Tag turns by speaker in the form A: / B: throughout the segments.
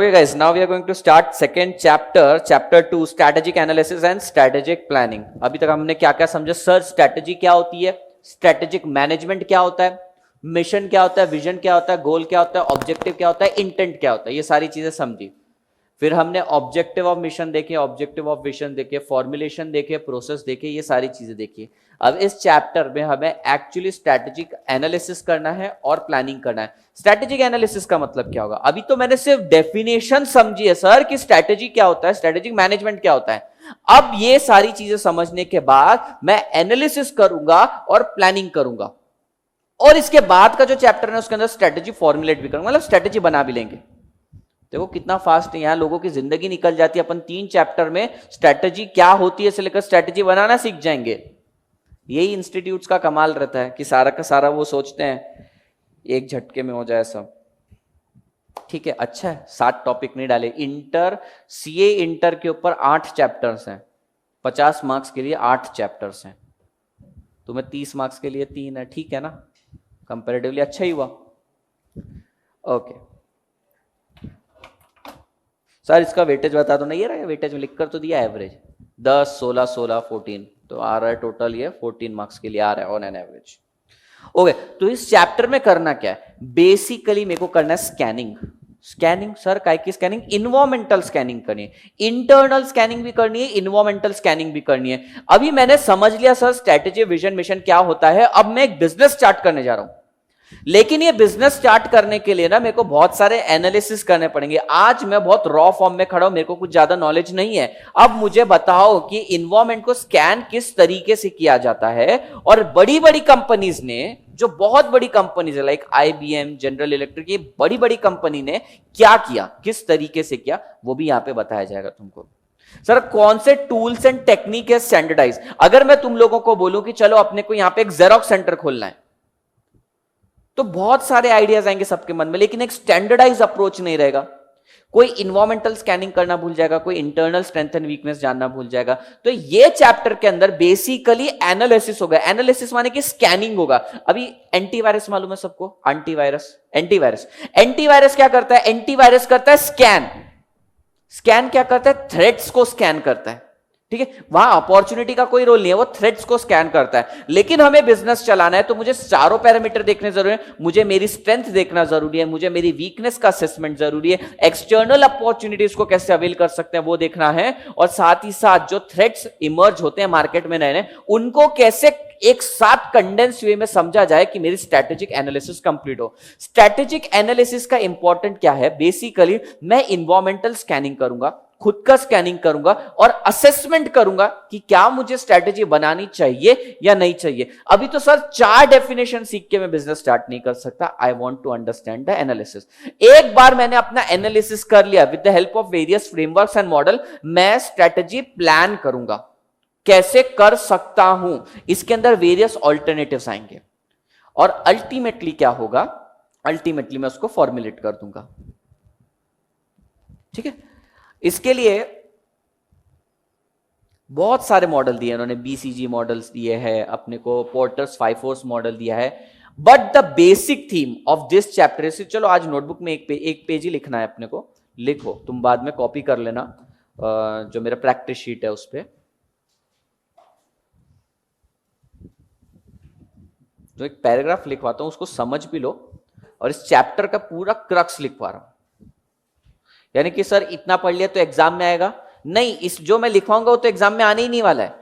A: Okay guys, now we are going to start second chapter, chapter 2, strategic analysis and strategic planning. अभी तक हमने क्या क्या समझा सर? स्ट्रैटेजी क्या होती है, स्ट्रैटेजिक मैनेजमेंट क्या होता है, मिशन क्या होता है, विजन क्या होता है, गोल क्या होता है, ऑब्जेक्टिव क्या होता है, इंटेंट क्या होता है, ये सारी चीजें समझी। फिर हमने ऑब्जेक्टिव ऑफ मिशन देखे, ऑब्जेक्टिव ऑफ विजन देखे, फॉर्मुलेशन देखे, प्रोसेस देखे, ये सारी चीजें देखी। अब इस चैप्टर में हमें एक्चुअली स्ट्रैटेजिक एनालिसिस करना है और प्लानिंग करना है। स्ट्रैटेजिक एनालिसिस का मतलब क्या होगा? अभी तो मैंने सिर्फ डेफिनेशन समझी है सर कि स्ट्रैटेजी क्या होता है, स्ट्रैटेजिक मैनेजमेंट क्या होता है। अब ये सारी चीजें समझने के बाद मैं एनालिसिस करूंगा और प्लानिंग करूंगा, और इसके बाद का जो चैप्टर है उसके अंदर स्ट्रैटेजी फॉर्मुलेट भी करूंगा, मतलब स्ट्रैटेजी बना भी लेंगे। देखो कितना फास्ट है, यहां लोगों की जिंदगी निकल जाती है। अपन 3 चैप्टर में स्ट्रैटेजी क्या होती है से लेकर स्ट्रैटेजी बनाना सीख जाएंगे। यही इंस्टीट्यूट्स का कमाल रहता है कि सारा का सारा वो सोचते हैं एक झटके में हो जाए सब। ठीक है, अच्छा है, 7 टॉपिक नहीं डाले। इंटर, सीए इंटर के ऊपर 8 चैप्टर्स हैं, 50 मार्क्स के लिए 8 चैप्टर्स हैं, तुम्हें 30 मार्क्स के लिए 3 है। ठीक है ना, कंपैरेटिवली अच्छा ही हुआ। ओके सर, इसका वेटेज बता दो। नहीं रहा वेटेज में लिख कर तो दिया, एवरेज 10, 16, 16, 14 तो आ रहा है टोटल, ये 14 मार्क्स के लिए आ रहा है ऑन एन एवरेज। ओके, तो इस चैप्टर में करना क्या है? बेसिकली मेरे को करना है स्कैनिंग। स्कैनिंग सर काय की स्कैनिंग? इन्वायरमेंटल स्कैनिंग करनी है, इंटरनल स्कैनिंग भी करनी है, इन्वायरमेंटल स्कैनिंग भी करनी है। अभी मैंने समझ लिया सर स्ट्रैटेजी, विजन, मिशन क्या होता है। अब मैं एक बिजनेस स्टार्ट करने जा रहा हूं, लेकिन ये बिजनेस स्टार्ट करने के लिए ना मेरे को बहुत सारे एनालिसिस करने पड़ेंगे। आज मैं बहुत रॉ फॉर्म में खड़ा हूं, मेरे को कुछ ज्यादा नॉलेज नहीं है। अब मुझे बताओ कि इन्वायरमेंट को स्कैन किस तरीके से किया जाता है। और बड़ी बड़ी कंपनीज ने, जो बहुत बड़ी कंपनीज है लाइक IBM, जनरल इलेक्ट्रिक, ये बड़ी बड़ी कंपनी ने क्या किया, किस तरीके से किया, वो भी यहां पे बताया जाएगा तुमको। सर कौन से टूल्स एंड टेक्निक है स्टैंडर्डाइज? अगर मैं तुम लोगों को बोलूं कि चलो अपने को यहां पे एक जेरोक्स सेंटर खोलना है, तो बहुत सारे आइडियाज आएंगे सबके मन में, लेकिन एक स्टैंडर्डाइज अप्रोच नहीं रहेगा। कोई इन्वायरमेंटल स्कैनिंग करना भूल जाएगा, कोई इंटरनल स्ट्रेंथ एंड वीकनेस जानना भूल जाएगा। तो ये चैप्टर के अंदर बेसिकली एनालिसिस होगा। एनालिसिस माने कि स्कैनिंग होगा। अभी एंटीवायरस मालूम है सबको? एंटीवायरस, एंटीवायरस, एंटीवायरस क्या करता है? एंटीवायरस करता है स्कैन। स्कैन क्या करता है? थ्रेट्स को स्कैन करता है। ठीक है, वहां अपॉर्चुनिटी का कोई रोल नहीं है, वो थ्रेट्स को स्कैन करता है। लेकिन हमें बिजनेस चलाना है तो मुझे चारों पैरामीटर देखने जरूरी है। मुझे मेरी स्ट्रेंथ देखना जरूरी है, मुझे मेरी वीकनेस का असेसमेंट जरूरी है, एक्सटर्नल अपॉर्चुनिटीज को कैसे अवेल कर सकते हैं वो देखना है, और साथ ही साथ जो थ्रेट्स इमर्ज होते हैं मार्केट में नए नए, उनको कैसे एक साथ कंडेंस वे में समझा जाए कि मेरी स्ट्रैटेजिक एनालिसिस कंप्लीट हो। स्ट्रैटेजिक एनालिसिस का इंपॉर्टेंट क्या है? बेसिकली मैं इन्वायरमेंटल स्कैनिंग करूंगा, खुद का स्कैनिंग करूंगा और असेसमेंट करूंगा कि क्या मुझे स्ट्रैटेजी बनानी चाहिए या नहीं चाहिए। अभी तो सर 4 डेफिनेशन सीख के मैं बिजनेस स्टार्ट नहीं कर सकता। I want to understand the analysis. एक बार मैंने अपना एनालिसिस कर लिया with the help of various frameworks and model, मैं स्ट्रैटेजी प्लान करूंगा। कैसे कर सकता हूं? इसके अंदर वेरियस ऑल्टरनेटिव्स आएंगे, और अल्टीमेटली क्या होगा? अल्टीमेटली मैं उसको फॉर्मुलेट कर दूंगा। ठीक है, इसके लिए बहुत सारे मॉडल दिए उन्होंने। BCG मॉडल्स दिए हैं अपने को, पोर्टर्स 5 फोर्स मॉडल दिया है। But the basic theme of this chapter is, चलो आज नोटबुक में एक पेज ही लिखना है अपने को। लिखो, तुम बाद में कॉपी कर लेना जो मेरा प्रैक्टिस शीट है उस पर। जो एक पैराग्राफ लिखवाता हूं उसको समझ भी लो, और इस चैप्टर का पूरा क्रक्स लिखवा रहा हूं। यानी कि सर इतना पढ़ लिया तो एग्जाम में आएगा? नहीं, इस जो मैं लिखवाऊंगा वो तो एग्जाम में आने ही नहीं वाला है।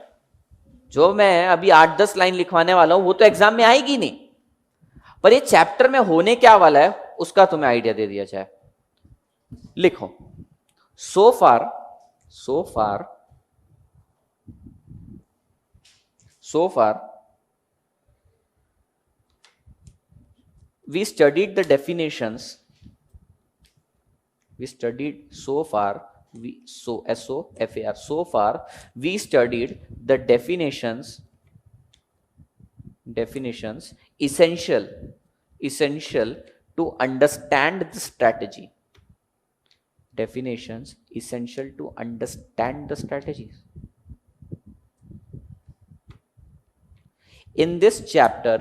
A: जो मैं अभी 8-10 लाइन लिखवाने वाला हूं वो तो एग्जाम में आएगी नहीं, पर ये चैप्टर में होने क्या वाला है उसका तुम्हें आइडिया दे दिया जाए। लिखो, सो फार we studied the definitions. So far we studied the definitions essential to understand the strategy. Definitions essential to understand the strategies. In this chapter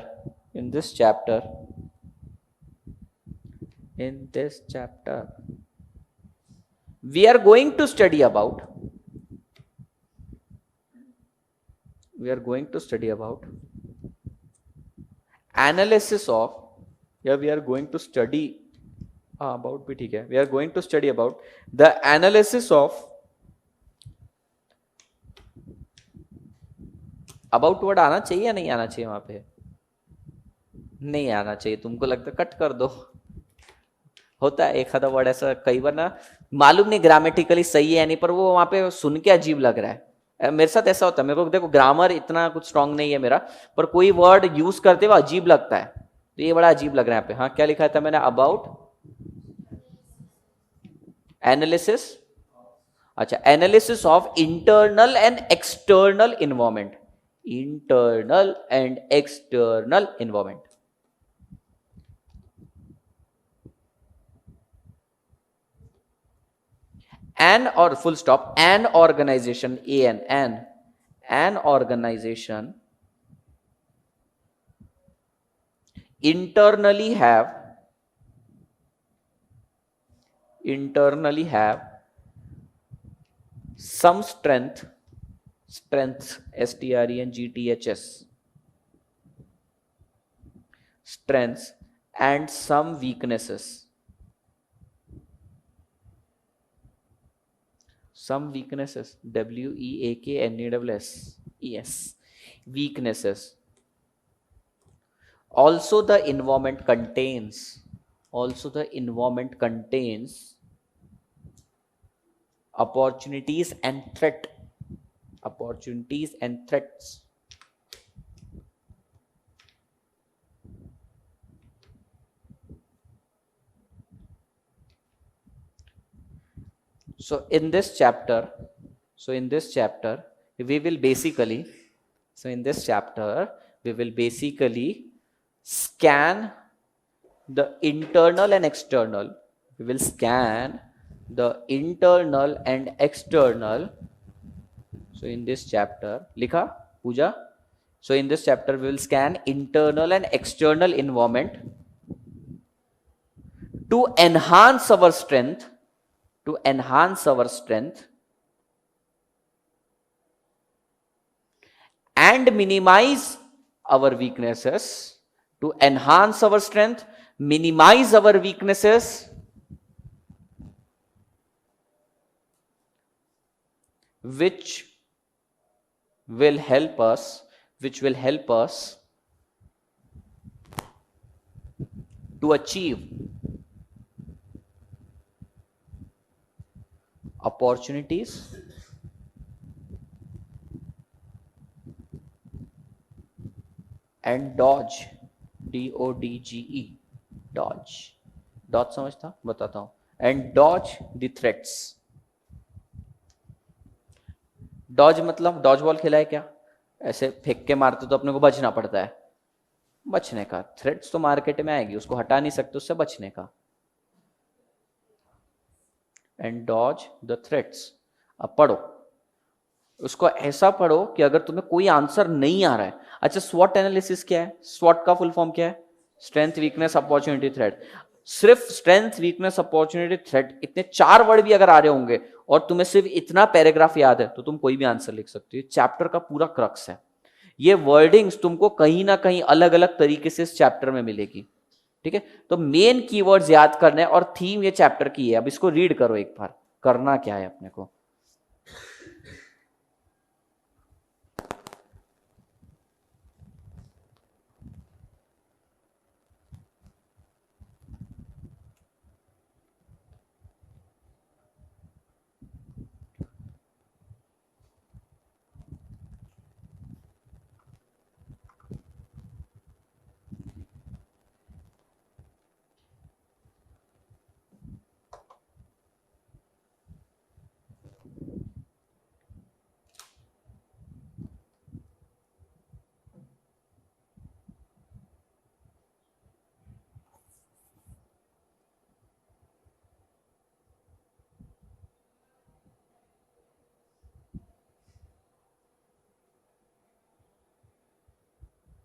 A: we are going to study about analysis of, या we are going to study, about भी ठीक है, we are going to study about the analysis of, about word आना चाहिए या नहीं आना चाहिए वहां पे? नहीं आना चाहिए, तुमको लगता कट कर दो। होता है एक आधा वर्ड ऐसा कई बार ना, मालूम नहीं ग्रामेटिकली सही है नहीं, पर वो वहां पे सुन के अजीब लग रहा है। मेरे साथ ऐसा होता है, मेरे को देखो ग्रामर इतना कुछ स्ट्रांग नहीं है मेरा, पर कोई वर्ड यूज करते हुए अजीब लगता है, तो ये बड़ा अजीब लग रहा है यहाँ पे। हाँ क्या लिखा था मैंने? अबाउट एनालिसिस, अच्छा analysis of internal and external environment, internal and external environment. An or full stop, an organization, an organization internally have some strengths, strengths strengths and some weaknesses, weaknesses, weaknesses. Also the environment contains opportunities and threats. So in this chapter we will basically scan the internal and external, so in this chapter likha Pooja, so in this chapter we will scan internal and external environment to enhance our strength and minimize our weaknesses, to enhance our strength, minimize our weaknesses, which will help us to achieve opportunities and dodge, DODGE, dodge समझता, बताता हूं, and dodge the threats. Dodge मतलब dodge ball खेला है क्या? ऐसे फेंक के मारते तो अपने को बचना पड़ता है, बचने का। थ्रेट्स तो मार्केट में आएगी, उसको हटा नहीं सकते, उससे बचने का। And dodge the threats. अब पढ़ो उसको, ऐसा पढ़ो कि अगर तुम्हें कोई आंसर नहीं आ रहा है। अच्छा स्वॉट एनालिसिस क्या है? स्वॉट का फुल फॉर्म क्या है? Strength, weakness, opportunity, threat. सिर्फ स्ट्रेंथ, वीकनेस, अपॉर्चुनिटी, थ्रेट, इतने 4 वर्ड भी अगर आ रहे होंगे और तुम्हें सिर्फ इतना पैराग्राफ याद है तो तुम कोई भी आंसर लिख सकते हो। चैप्टर का पूरा क्रक्स है। ये वर्डिंग्स तुमको कहीं ना कहीं अलग अलग तरीके से इस चैप्टर में मिलेगी, ठीक है? तो मेन कीवर्ड्स याद करने और थीम ये चैप्टर की है। अब इसको रीड करो एक बार, करना क्या है अपने को।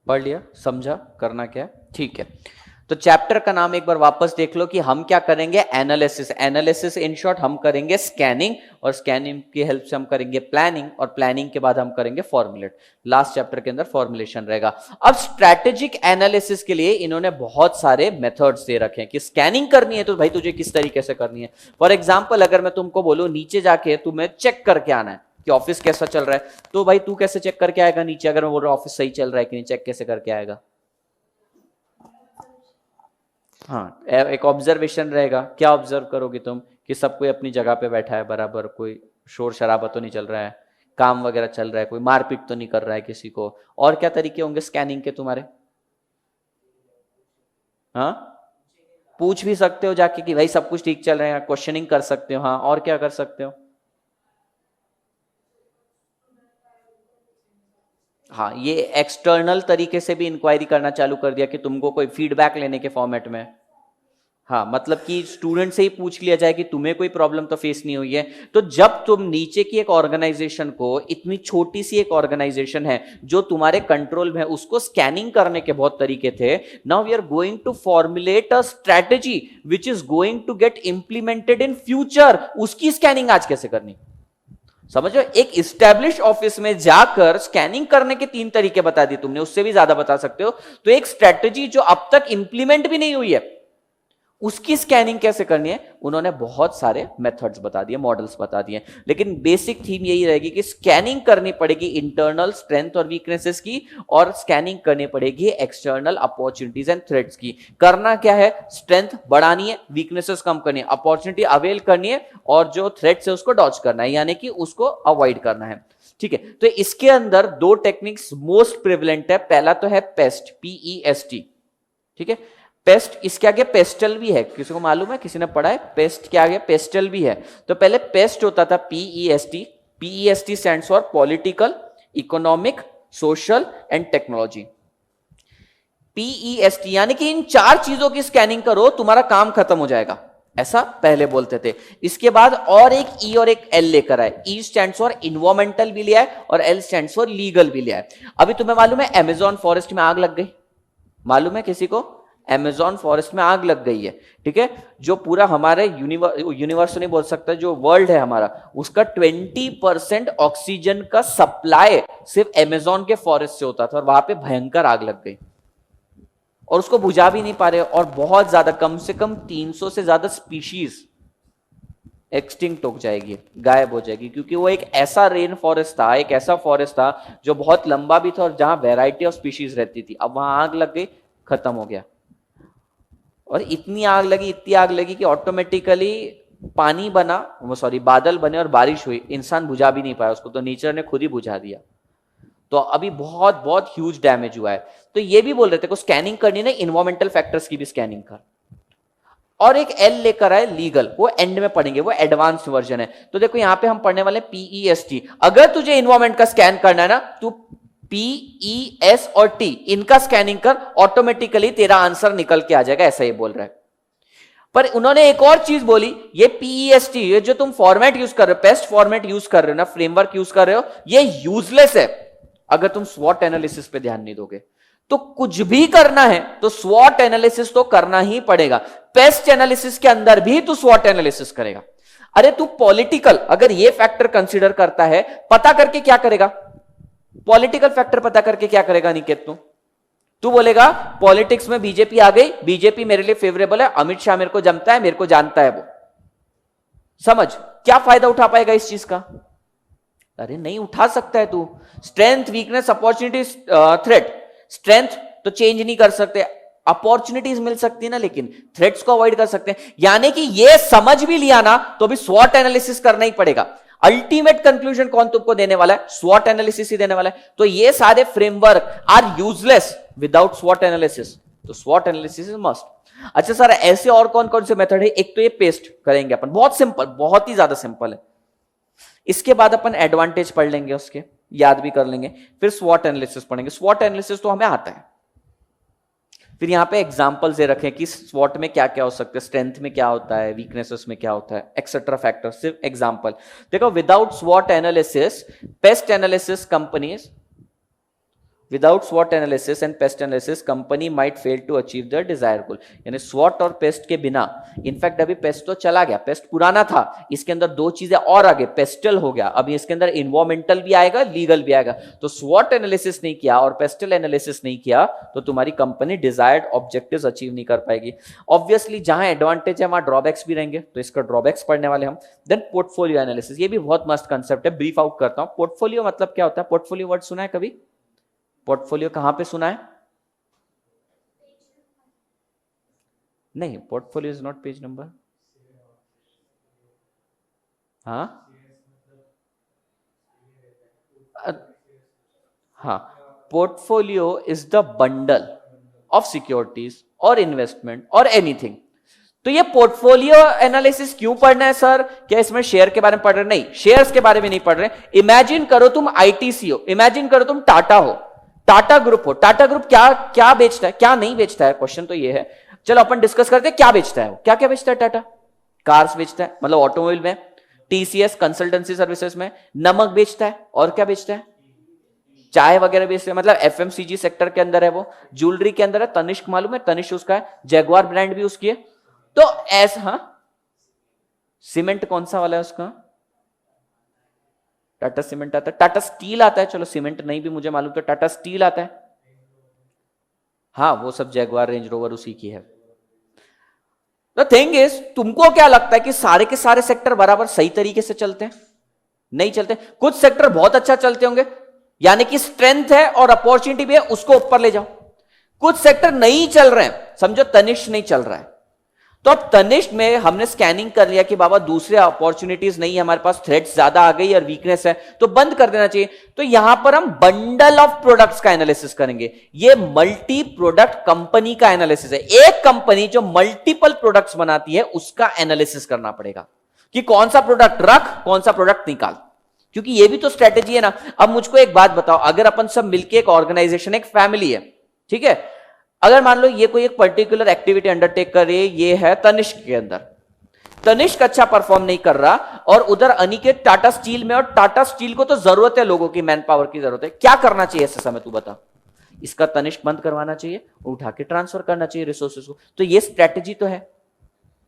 A: पढ़ लिया, समझा करना क्या है? ठीक है। तो चैप्टर का नाम एक बार वापस देख लो कि हम क्या करेंगे, एनालिसिस। एनालिसिस इन शॉर्ट हम करेंगे स्कैनिंग, और स्कैनिंग की हेल्प से हम करेंगे प्लानिंग, और प्लानिंग के बाद हम करेंगे फॉर्मुलेट। लास्ट चैप्टर के अंदर फॉर्मुलेशन रहेगा। अब स्ट्रैटेजिक एनालिसिस के लिए इन्होंने बहुत सारे मेथड्स दे रखे हैं कि स्कैनिंग करनी है तो भाई तुझे किस तरीके से करनी है। फॉर एग्जाम्पल अगर मैं तुमको बोलूं नीचे जाके तुम्हें चेक करके आना है कि ऑफिस कैसा चल रहा है, तो भाई तू कैसे चेक करके आएगा नीचे? अगर मैं बोल रहा हूं ऑफिस सही चल रहा है कि नहीं, चेक कैसे करके आएगा? हाँ, एक ऑब्जर्वेशन रहेगा। क्या ऑब्जर्व करोगे तुम? कि सब कोई अपनी जगह पे बैठा है बराबर, कोई शोर शराबा तो नहीं चल रहा है, काम वगैरह चल रहा है, कोई मारपीट तो नहीं कर रहा है किसी को। और क्या तरीके होंगे स्कैनिंग के तुम्हारे? हाँ, पूछ भी सकते हो जाके कि भाई सब कुछ ठीक चल रहा है, क्वेश्चनिंग कर सकते हो। हाँ, और क्या कर सकते हो? हाँ, ये एक्सटर्नल तरीके से भी इंक्वायरी करना चालू कर दिया कि तुमको कोई फीडबैक लेने के फॉर्मेट में। हाँ, मतलब कि स्टूडेंट से ही पूछ लिया जाए कि तुम्हें कोई प्रॉब्लम तो फेस नहीं हुई है। तो जब तुम नीचे की एक ऑर्गेनाइजेशन को, इतनी छोटी सी एक ऑर्गेनाइजेशन है जो तुम्हारे कंट्रोल में है, उसको स्कैनिंग करने के बहुत तरीके थे। Now we are going to formulate a strategy which is going to get implemented in future. उसकी स्कैनिंग आज कैसे करनी, समझो। एक इस्टेब्लिश ऑफिस में जाकर स्कैनिंग करने के 3 तरीके बता दिए तुमने, उससे भी ज्यादा बता सकते हो। तो एक स्ट्रेटेजी जो अब तक इंप्लीमेंट भी नहीं हुई है, उसकी स्कैनिंग कैसे करनी है, उन्होंने बहुत सारे मेथड्स बता दिए, मॉडल्स बता दिए। लेकिन बेसिक थीम यही रहेगी कि स्कैनिंग करनी पड़ेगी इंटरनल स्ट्रेंथ और वीकनेसेस की, और स्कैनिंग करनी पड़ेगी एक्सटर्नल अपॉर्चुनिटीज एंड थ्रेट्स की। करना क्या है, स्ट्रेंथ बढ़ानी है, वीकनेसेस कम करनी है, अपॉर्चुनिटी अवेल करनी है, और जो थ्रेट्स है उसको डॉज करना है, यानी कि उसको अवॉइड करना है। ठीक है, तो इसके अंदर 2 टेक्निक्स मोस्ट प्रिविलेंट है। पहला तो है पेस्ट, PEST। ठीक है, पेस्ट, इसके आगे पेस्टल भी है, किसी को मालूम है? किसी ने पढ़ा है? पेस्ट के आगे पेस्टल भी है। तो पहले पेस्ट होता था PEST। PEST stands for political, economic, social and technology. PEST यानी कि इन 4 चीजों की स्कैनिंग करो, तुम्हारा काम खत्म हो जाएगा, ऐसा पहले बोलते थे। इसके बाद और एक E और एक L लेकर आए। E स्टैंड्स फॉर इन्वायरमेंटल भी लिया है, और L स्टैंड्स फॉर लीगल भी लिया है। अभी तुम्हें मालूम है अमेजॉन फॉरेस्ट में आग लग गई, मालूम है किसी को? अमेजॉन फॉरेस्ट में आग लग गई है। ठीक है, जो पूरा हमारे यूनिवर्स नहीं बोल सकता, जो वर्ल्ड है हमारा, उसका 20% ऑक्सीजन का सप्लाई सिर्फ अमेजॉन के फॉरेस्ट से होता था, और वहां पे भयंकर आग लग गई, और उसको बुझा भी नहीं पा रहे। और बहुत ज्यादा, कम से कम 300 से ज्यादा स्पीशीज एक्सटिंक्ट हो जाएगी, गायब हो जाएगी, क्योंकि वो एक ऐसा रेन फॉरेस्ट था, एक ऐसा फॉरेस्ट था जो बहुत लंबा भी था और जहां वैरायटी ऑफ स्पीशीज रहती थी। अब वहां आग लग गई, खत्म हो गया। और इतनी आग लगी कि ऑटोमेटिकली पानी बना, वो सॉरी बादल बने और बारिश हुई, इंसान बुझा भी नहीं पाया उसको, तो नेचर ने खुद ही बुझा दिया। तो अभी बहुत बहुत ह्यूज डैमेज हुआ है। तो ये भी बोल रहे थे को स्कैनिंग करनी ना, इन्वायरमेंटल फैक्टर्स की भी स्कैनिंग कर। और एक L लेकर आए लीगल, वो एंड में पढ़ेंगे, वो एडवांस वर्जन है। तो देखो यहां पे हम पढ़ने वाले PEST। अगर तुझे इन्वायरमेंट का स्कैन करना है ना, तू PES और T इनका स्कैनिंग कर, ऑटोमेटिकली तेरा आंसर निकल के आ जाएगा, ऐसा ही बोल रहा है। पर उन्होंने एक और चीज बोली, ये PEST, ये जो तुम फॉर्मेट यूज कर रहे हो, पेस्ट फॉर्मेट यूज कर रहे हो ना, फ्रेमवर्क यूज कर रहे हो, ये यूजलेस है अगर तुम स्वॉट एनालिसिस पे ध्यान नहीं दोगे। तो कुछ भी करना है तो स्वॉट एनालिसिस तो करना ही पड़ेगा। पेस्ट एनालिसिस के अंदर भी तू स्वॉट एनालिसिस करेगा। अरे तू पॉलिटिकल अगर ये फैक्टर कंसीडर करता है, पता करके क्या करेगा? पॉलिटिकल फैक्टर पता करके क्या करेगा निकेत? तू बोलेगा पॉलिटिक्स में बीजेपी आ गई, बीजेपी मेरे लिए फेवरेबल है, अमित शाह मेरे को जमता है, मेरे को जानता है वो। समझ, क्या फायदा उठा पाएगा इस चीज का? अरे नहीं उठा सकता है तू। Strength, weakness, opportunity, threat. Strength तो चेंज नहीं कर सकते, अपॉर्चुनिटीज मिल सकती है ना, लेकिन थ्रेट्स को अवॉइड कर सकते हैं। यानी कि ये समझ भी लिया ना तो भी स्वॉट एनालिसिस करना ही पड़ेगा। अल्टीमेट कंक्लूजन कौन तुमको देने वाला है? स्वॉट एनालिसिस ही देने वाला है। तो ये सारे फ्रेमवर्क आर यूजलेस विदाउट स्वॉट एनालिसिस। तो स्वॉट एनालिसिस इज मस्ट। अच्छा सर, ऐसे और कौन कौन से मेथड है? एक तो ये पेस्ट करेंगे अपन, बहुत सिंपल, बहुत ही ज्यादा सिंपल है। इसके बाद अपन एडवांटेज पढ़ लेंगे, उसके याद भी कर लेंगे, फिर स्वॉट एनालिसिस पढ़ेंगे। स्वॉट एनालिसिस तो हमें आता है। फिर यहां पे एग्जांपल्स दे रखे हैं कि स्वॉट में क्या क्या हो सकता है, स्ट्रेंथ में क्या होता है, वीकनेसेस में क्या होता है, एक्सेट्रा फैक्टर। सिर्फ एग्जांपल देखो, विदाउट स्वॉट analysis, paste analysis companies without स्वॉट analysis and paste analysis company might fail to achieve the desire गोल। यानी स्वॉट और पेस्ट के बिना, इनफैक्ट अभी पेस्ट तो चला गया, पेस्ट पुराना था, इसके अंदर दो चीजें और आगे, पेस्टल हो गया, अभी इसके अंदर इन्वायरमेंटल भी आएगा, लीगल भी आएगा। तो स्वॉट एनालिसिस नहीं किया और पेस्टल एनालिसिस नहीं किया तो तुम्हारी कंपनी डिजायर्ड ऑब्जेक्टिव्स अचीव नहीं कर पाएगी। ऑब्वियसली जहां एडवांटेज है वहां ड्रॉबैक्स भी रहेंगे, तो इसका ड्रॉबैक्स पढ़ने वाले हम। देन पोर्टफोलियो एनालिसिस, ये भी बहुत मस्त कंसेप्ट है, ब्रीफ आउट करता हूं। पोर्टफोलियो मतलब क्या होता है? पोर्टफोलियो वर्ड सुना है कभी? पोर्टफोलियो कहां पे सुना है? नहीं, portfolio is not page number. हाँ हाँ, portfolio is the bundle of securities और इन्वेस्टमेंट और एनीथिंग। तो ये पोर्टफोलियो एनालिसिस क्यों पढ़ना है सर? क्या इसमें शेयर के बारे में पढ़ रहे? नहीं, शेयर्स के बारे में नहीं पढ़ रहे। इमेजिन करो तुम आईटीसी हो, इमेजिन करो तुम टाटा हो, टाटा ग्रुप हो। टाटा ग्रुप क्या क्या बेचता है, क्या नहीं बेचता है? क्वेश्चन तो ये है। चलो अपन डिस्कस करते हैं क्या बेचता है वो। क्या क्या बेचता है टाटा? कार्स बेचता है, मतलब ऑटोमोबाइल में, टीसीएस कंसल्टेंसी सर्विसेज में, नमक बेचता है, और क्या बेचता है? चाय वगैरह बेचते हैं, मतलब एफएमसीजी सेक्टर के अंदर है वो। ज्वेलरी के अंदर है, तनिष्क मालूम है, तनिष्क उसका है, जैगुआर ब्रांड भी उसकी है। तो ऐसा, हाँ, सीमेंट कौन सा वाला है उसका? टाटा सीमेंट आता है, टाटा स्टील आता है, चलो सीमेंट नहीं भी मुझे मालूम, तो टाटा स्टील आता है। हाँ, वो सब जैगुआर रेंज रोवर उसी की है। द थिंग इज, तुमको क्या लगता है कि सारे के सारे सेक्टर बराबर सही तरीके से चलते हैं? नहीं चलते। कुछ सेक्टर बहुत अच्छा चलते होंगे, यानी कि स्ट्रेंथ है और अपॉर्चुनिटी भी है, उसको ऊपर ले जाओ। कुछ सेक्टर नहीं चल रहे हैं, समझो तनिष्क नहीं चल रहा है, तो अब तनिष्क में हमने स्कैनिंग कर लिया कि बाबा दूसरे अपॉर्चुनिटीज नहीं है हमारे पास, थ्रेट्स ज्यादा आ गई और वीकनेस है, तो बंद कर देना चाहिए। तो यहां पर हम बंडल ऑफ प्रोडक्ट्स का एनालिसिस करेंगे। ये मल्टी प्रोडक्ट कंपनी का एनालिसिस है। एक कंपनी जो मल्टीपल प्रोडक्ट्स बनाती है उसका एनालिसिस करना पड़ेगा कि कौन सा प्रोडक्ट रख, कौन सा प्रोडक्ट निकाल, क्योंकि ये भी तो स्ट्रेटेजी है ना। अब मुझको एक बात बताओ, अगर अपन सब मिलके एक ऑर्गेनाइजेशन, एक फैमिली है, ठीक है, अगर मान लो ये कोई एक पर्टिकुलर एक्टिविटी अंडरटेक कर रही है, ये है तनिष्क के अंदर, तनिष्क अच्छा परफॉर्म नहीं कर रहा और उधर अनिकेत टाटा स्टील में, और टाटा स्टील को तो जरूरत है, लोगों की मैन पावर की जरूरत है, क्या करना चाहिए ऐसे समय? तू बता। इसका तनिष्क बंद करवाना चाहिए, उठा के ट्रांसफर करना चाहिए रिसोर्सेज को। तो ये स्ट्रेटेजी तो है,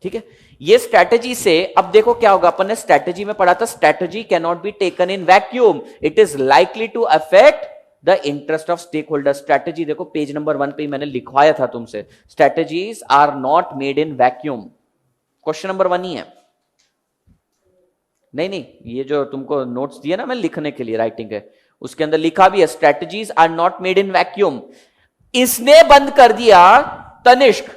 A: ठीक है। ये स्ट्रेटेजी से अब देखो क्या होगा, अपन ने स्ट्रेटेजी में पढ़ा था, strategy can not be taken in vacuum, it is likely to affect the interest of stakeholder. Strategy देखो पेज नंबर 1 पे मैंने लिखवाया था तुमसे, strategies are not made in vacuum. Question number 1 ही है। नहीं, ये जो तुमको नोट्स दिए ना मैं लिखने के लिए, राइटिंग है, उसके अंदर लिखा भी है strategies are not made in vacuum. इसने बंद कर दिया तनिष्क,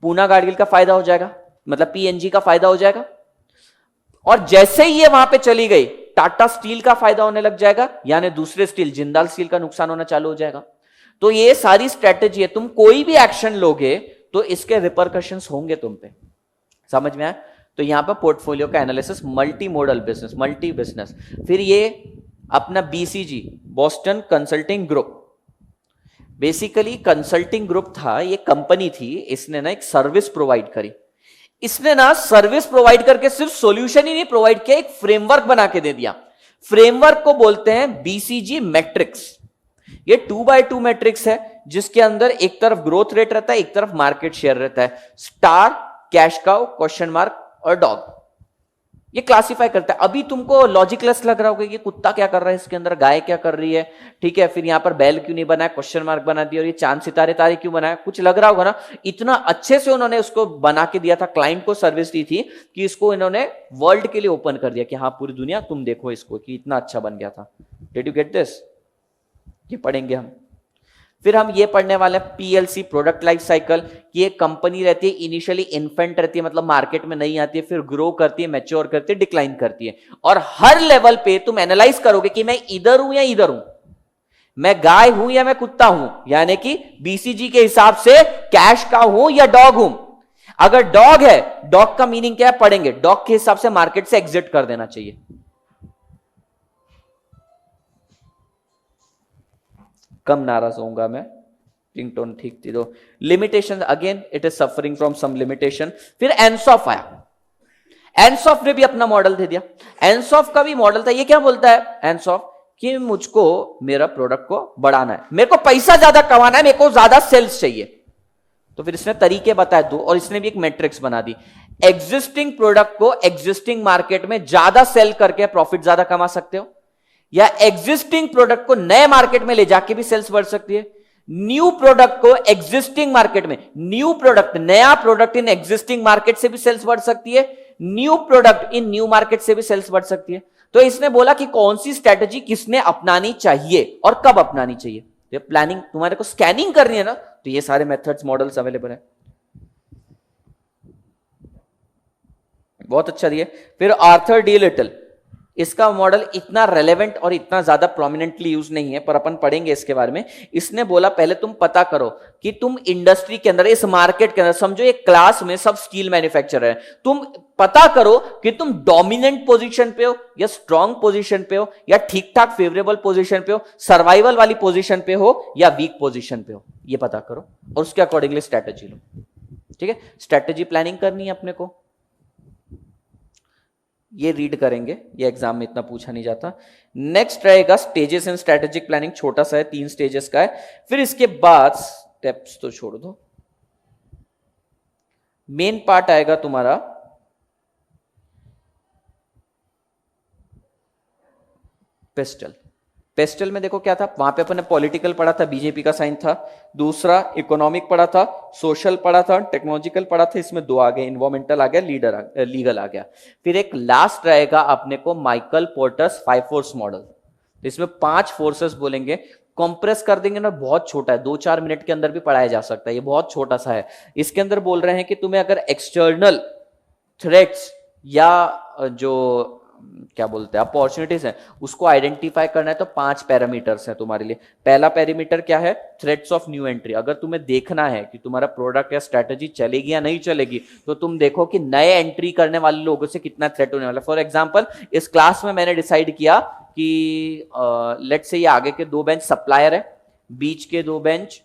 A: पूना गाडगिल का फायदा हो जाएगा, मतलब पीएनजी का फायदा हो जाएगा, और जैसे ही ये वहां पे चली गई टाटा स्टील का फायदा होने लग जाएगा, यानी दूसरे स्टील, जिंदाल स्टील का नुकसान होना चालू हो जाएगा। तो ये सारी स्ट्रेटेजी है, तुम कोई भी एक्शन लोगे तो इसके रिपरकशंस होंगे तुम पे, समझ में आया? तो यहां पर पोर्टफोलियो का analysis, multi modal business, multi business. फिर ये अपना BCG, Boston consulting group, basically consulting group था, ये कंपनी थी, इसने ना एक सर्विस प्रोवाइड करी। इसने ना सर्विस प्रोवाइड करके सिर्फ सॉल्यूशन ही नहीं प्रोवाइड किया, एक फ्रेमवर्क बना के दे दिया। फ्रेमवर्क को बोलते हैं बीसीजी मैट्रिक्स। ये 2x2 मैट्रिक्स है, जिसके अंदर एक तरफ ग्रोथ रेट रहता है, एक तरफ मार्केट शेयर रहता है, star, cash cow, question mark और डॉग, ये क्लासिफाई करता है। अभी तुमको लॉजिकलेस लग रहा होगा कि कुत्ता क्या कर रहा है इसके अंदर, गाय क्या कर रही है, ठीक है, फिर यहां पर बैल क्यों नहीं बनाया, क्वेश्चन मार्क बना दिया, और ये चांद सितारे तारे क्यों बनाया, कुछ लग रहा होगा ना। इतना अच्छे से उन्होंने उसको बना के दिया था, क्लाइंट को सर्विस दी थी कि इसको इन्होंने वर्ल्ड के लिए ओपन कर दिया कि हाँ पूरी दुनिया तुम देखो इसको, कि इतना अच्छा बन गया था। Did you get this? ये पढ़ेंगे हम। फिर हम ये पढ़ने वाले हैं पीएलसी, प्रोडक्ट लाइफ साइकिल, कि एक कंपनी रहती है, इनिशियली इन्फेंट रहती है, मतलब मार्केट में नहीं आती है, फिर ग्रो करती है, मैच्योर करती है, डिक्लाइन करती है, और हर लेवल पे तुम एनालाइज करोगे कि मैं इधर हूं या इधर हूं, मैं गाय हूं या मैं कुत्ता हूं, यानी कि बीसीजी के हिसाब से कैश का हूं या डॉग हूं। अगर डॉग है, डॉग का मीनिंग क्या है पढ़ेंगे, डॉग के हिसाब से मार्केट से एग्जिट कर देना चाहिए। कम नाराज होऊंगा मैं, रिंगटोन ठीक थी। तो limitation, again it is suffering from some limitation. फिर एनसॉफ आया, एनसॉफ ने भी अपना मॉडल दे दिया। एनसॉफ का भी मॉडल था, ये क्या बोलता है एनसॉफ, कि मुझको मेरा प्रोडक्ट को बढ़ाना है, मेरे को पैसा ज्यादा कमाना है, मेरे को ज्यादा सेल्स चाहिए। तो फिर इसने तरीके बताए दो और इसने भी एक मैट्रिक्स बना दी। एग्जिस्टिंग प्रोडक्ट को एग्जिस्टिंग मार्केट में ज्यादा सेल करके प्रॉफिट ज्यादा कमा सकते हो, या एग्जिस्टिंग प्रोडक्ट को नए मार्केट में ले जाके भी सेल्स बढ़ सकती है। न्यू प्रोडक्ट को एग्जिस्टिंग मार्केट में, न्यू प्रोडक्ट, नया प्रोडक्ट इन एग्जिस्टिंग मार्केट से भी सेल्स बढ़ सकती है, new product in new market से भी सेल्स बढ़ सकती है। तो इसने बोला कि कौन सी स्ट्रेटेजी किसने अपनानी चाहिए और कब अपनानी चाहिए। ये प्लानिंग तुम्हारे को स्कैनिंग करनी है ना, तो ये सारे मेथड्स मॉडल्स अवेलेबल है। बहुत अच्छा दिए। फिर आर्थर डी लिटल, इसका मॉडल इतना रेलेवेंट और इतना ज्यादा प्रोमिनेंटली यूज नहीं है, पर अपन पढ़ेंगे इसके बारे में। इसने बोला पहले तुम पता करो कि तुम इंडस्ट्री के अंदर, इस मार्केट के अंदर, समझो एक क्लास में सब स्टील मैन्युफैक्चरर है, तुम पता करो कि तुम डोमिनेंट पोजीशन पे हो या स्ट्रांग पोजीशन पे हो या ठीक ठाक फेवरेबल पोजीशन पे हो, सर्वाइवल वाली पोजीशन पे हो या वीक पोजीशन पे हो, ये पता करो और उसके अकॉर्डिंगली स्ट्रैटेजी लो। ठीक है, स्ट्रैटेजी प्लानिंग करनी है अपने को, ये रीड करेंगे, ये एग्जाम में इतना पूछा नहीं जाता। नेक्स्ट रहेगा स्टेजेस इन स्ट्रेटेजिक प्लानिंग, छोटा सा है, 3 स्टेजेस का है। फिर इसके बाद स्टेप्स तो छोड़ दो, मेन पार्ट आएगा तुम्हारा पेस्टल। पेस्टल में देखो क्या था, वहां पे अपन ने पॉलिटिकल पढ़ा था, बीजेपी का साइन था। दूसरा इकोनॉमिक पढ़ा था, सोशल पढ़ा था, टेक्नोलॉजिकल पढ़ा था, इसमें 2 आ गए, इन्वायरमेंटल आ गया, लीगल आ गया। फिर एक लास्ट रहेगा अपने को माइकल पोर्टर्स 5 फोर्स मॉडल, इसमें 5 फोर्सेस बोलेंगे। कंप्रेस कर देंगे ना, बहुत छोटा है, 2-4 मिनट के अंदर भी पढ़ाया जा सकता है, ये बहुत छोटा सा है। इसके अंदर बोल रहे हैं कि तुम्हें अगर एक्सटर्नल थ्रेट्स या जो क्या बोलते हैं अपॉर्चुनिटीज है उसको आइडेंटिफाई करना है, तो 5 पैरामीटर्स हैं तुम्हारे लिए। पहला पैरामीटर क्या है, थ्रेट्स ऑफ न्यू एंट्री। अगर तुम्हें देखना है कि तुम्हारा प्रोडक्ट या स्ट्रेटेजी चलेगी या नहीं चलेगी, तो तुम देखो कि नए एंट्री करने वाले लोगों से कितना थ्रेट होने वाला। फॉर एग्जाम्पल, इस क्लास में मैंने डिसाइड किया कि लेट्स से ये आगे के 2 बेंच सप्लायर है, बीच के 2 बेंच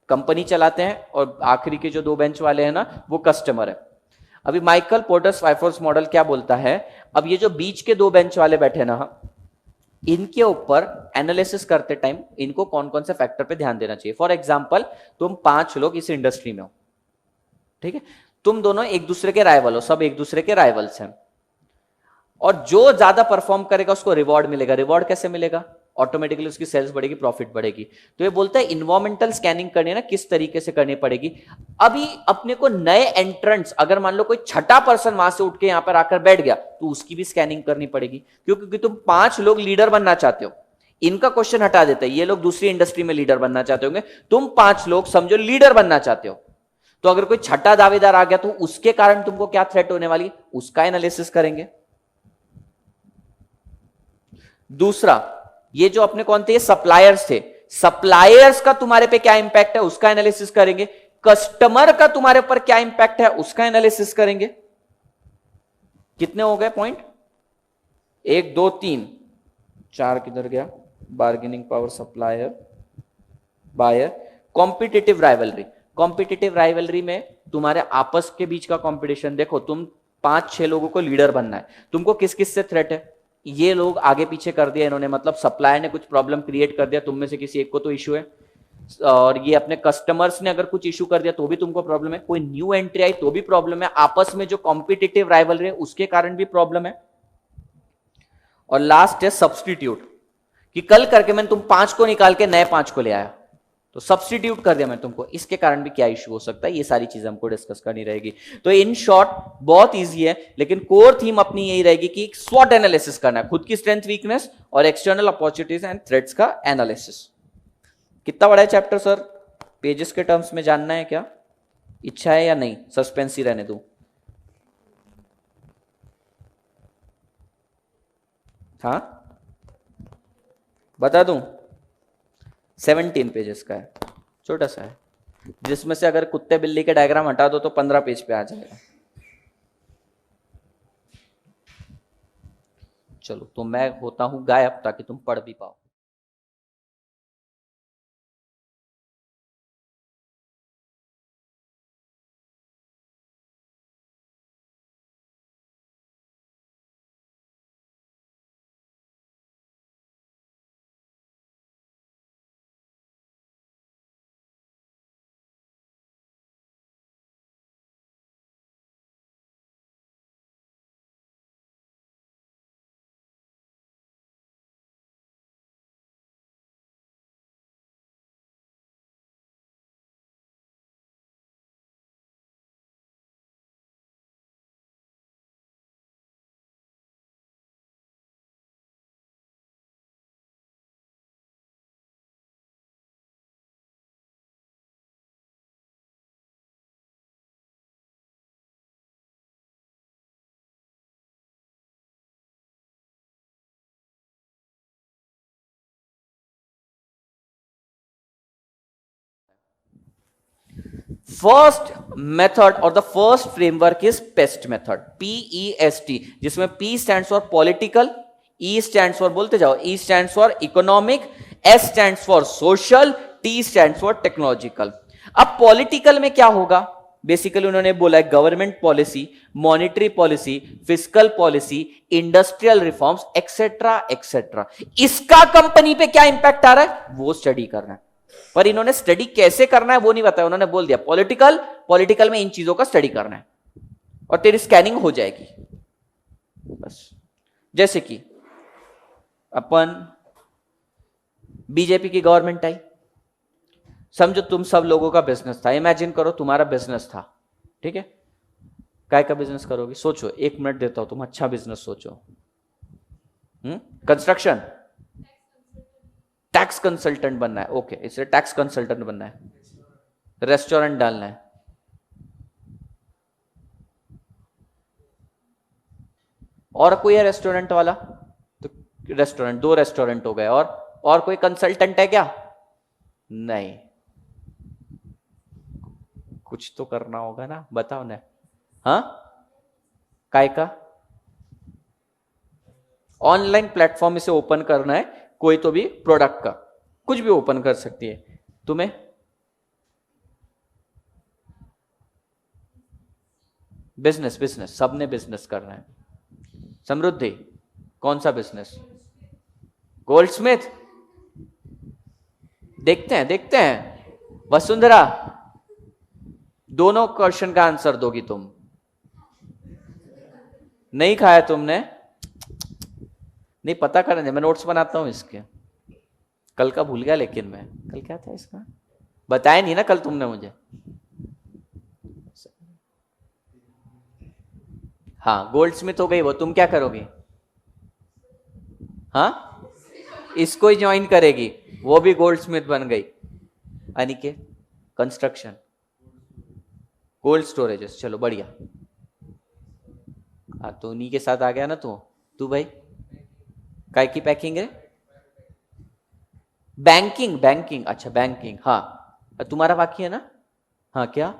A: कंपनी चलाते हैं और आखिरी के जो 2 बेंच वाले हैं ना वो कस्टमर है। अभी माइकल पोर्टर्स 5 फोर्स मॉडल क्या बोलता है, अब ये जो बीच के 2 बेंच वाले बैठे ना, इनके ऊपर एनालिसिस करते टाइम इनको कौन कौन से फैक्टर पे ध्यान देना चाहिए। फॉर एग्जांपल, तुम 5 लोग इस इंडस्ट्री में हो, ठीक है, तुम दोनों एक दूसरे के राइवल हो, सब एक दूसरे के राइवल्स हैं, और जो ज्यादा परफॉर्म करेगा उसको रिवॉर्ड मिलेगा। रिवॉर्ड कैसे मिलेगा, ऑटोमेटिकली उसकी सेल्स बढ़ेगी, प्रॉफिट बढ़ेगी। तो ये बोलता है इन्वायरमेंटल स्कैनिंग करनी है ना, किस तरीके से करनी पड़ेगी। अभी अपने को नए एंट्रेंट्स, अगर मान लो कोई छठा पर्सन वहां से उठ के यहां पर आकर बैठ गया, तो उसकी भी स्कैनिंग करनी पड़ेगी, क्योंकि तुम 5 लोग लीडर बनना चाहते हो। इनका क्वेश्चन हटा देते हैं, ये लोग दूसरी इंडस्ट्री में लीडर बनना चाहते होंगे, तुम 5 लोग समझो लीडर बनना चाहते हो। तो अगर कोई छठा दावेदार आ गया तो उसके कारण तुमको क्या थ्रेट होने वाली, उसका एनालिसिस करेंगे। दूसरा, ये जो अपने कौन थे, सप्लायर्स थे, सप्लायर्स का तुम्हारे पे क्या इंपैक्ट है उसका एनालिसिस करेंगे। कस्टमर का तुम्हारे ऊपर क्या इंपैक्ट है उसका एनालिसिस करेंगे। कितने हो गए पॉइंट, 1 2 3 4, किधर गया, bargaining power, supplier, buyer, competitive rivalry. Competitive rivalry में तुम्हारे आपस के बीच का कंपटीशन। देखो, तुम 5-6 लोगों को लीडर बनना है, तुमको किस किस से थ्रेट है, ये लोग आगे पीछे कर दिया इन्होंने, मतलब सप्लायर ने कुछ प्रॉब्लम क्रिएट कर दिया, तुम में से किसी एक को तो इशू है, और ये अपने कस्टमर्स ने अगर कुछ इशू कर दिया तो भी तुमको प्रॉब्लम है, कोई न्यू एंट्री आई तो भी प्रॉब्लम है, आपस में जो कॉम्पिटिटिव राइवलरी है उसके कारण भी प्रॉब्लम है। और लास्ट है सब्सटीट्यूट, कि कल करके मैंने तुम 5 को निकाल के नए 5 को ले आया, तो सब्सटीट्यूट कर दिया मैं तुमको, इसके कारण भी क्या इशू हो सकता है, ये सारी चीजें हमको डिस्कस करनी रहेगी। तो इन शॉर्ट बहुत इजी है, लेकिन कोर थीम अपनी यही रहेगी कि स्वॉट एनालिसिस करना है, खुद की स्ट्रेंथ वीकनेस और एक्सटर्नल अपॉर्चुनिटीज एंड थ्रेट्स का एनालिसिस। कितना बड़ा है चैप्टर सर, पेजेस के टर्म्स में जानना है क्या, इच्छा है या नहीं, सस्पेंस ही रहने दूं। हाँ बता दूं, 17 पेजेस का है, छोटा सा है, जिसमें से अगर कुत्ते बिल्ली के डायग्राम हटा दो तो 15 पेज पे आ जाएगा। चलो, तो मैं होता हूं गायब ताकि तुम पढ़ भी पाओ। फर्स्ट मेथड और the first framework is paste method, PEST, जिसमें P stands for political, E stands for, बोलते जाओ, E stands for economic, S stands for social, T stands for technological. अब पॉलिटिकल में क्या होगा, बेसिकली उन्होंने बोला है government policy, monetary policy, fiscal policy, industrial reforms, etcetera etcetera. इसका कंपनी पे क्या इंपैक्ट आ रहा है वो स्टडी करना है, पर इन्होंने स्टडी कैसे करना है वो नहीं बताया। उन्होंने बोल दिया पॉलिटिकल में इन चीजों का स्टडी करना है और तेरी स्कैनिंग हो जाएगी बस। जैसे कि अपन बीजेपी की गवर्नमेंट आई, समझो तुम सब लोगों का बिजनेस था, इमेजिन करो तुम्हारा बिजनेस था, ठीक है, काय का बिजनेस करोगे, सोचो, 1 मिनट देता हूं, तुम अच्छा बिजनेस सोचो। कंस्ट्रक्शन, टैक्स कंसल्टेंट बनना है, ओके, इसलिए टैक्स कंसल्टेंट बनना है, रेस्टोरेंट डालना है, और कोई है रेस्टोरेंट वाला, तो रेस्टोरेंट, 2 रेस्टोरेंट हो गए, और कोई कंसल्टेंट है क्या, नहीं, कुछ तो करना होगा ना, बताओ ना। हाँ, काय का, ऑनलाइन प्लेटफॉर्म इसे ओपन करना है, कोई तो भी प्रोडक्ट का, कुछ भी ओपन कर सकती है तुम्हें। बिजनेस, बिजनेस, सबने बिजनेस करना है। समृद्धि, कौन सा बिजनेस, गोल्डस्मिथ, देखते हैं। वसुंधरा, दोनों क्वेश्चन का आंसर दोगी तुम, नहीं खाया तुमने, नहीं पता करने, मैं नोट्स बनाता हूं इसके, कल का भूल गया, लेकिन मैं कल क्या था इसका, बताया नहीं ना कल तुमने मुझे। हाँ, गोल्डस्मिथ हो गई वो, तुम क्या करोगी, हाँ, इसको ही ज्वाइन करेगी, वो भी गोल्डस्मिथ बन गई। अनिकेत, कंस्ट्रक्शन, कोल्ड स्टोरेजेस, चलो बढ़िया। हाँ, तो उन्हीं के साथ आ गया ना तू भाई, काय की पैकिंग है, बैंकिंग, अच्छा बैंकिंग, हाँ, तुम्हारा बाकी है ना, हाँ क्या,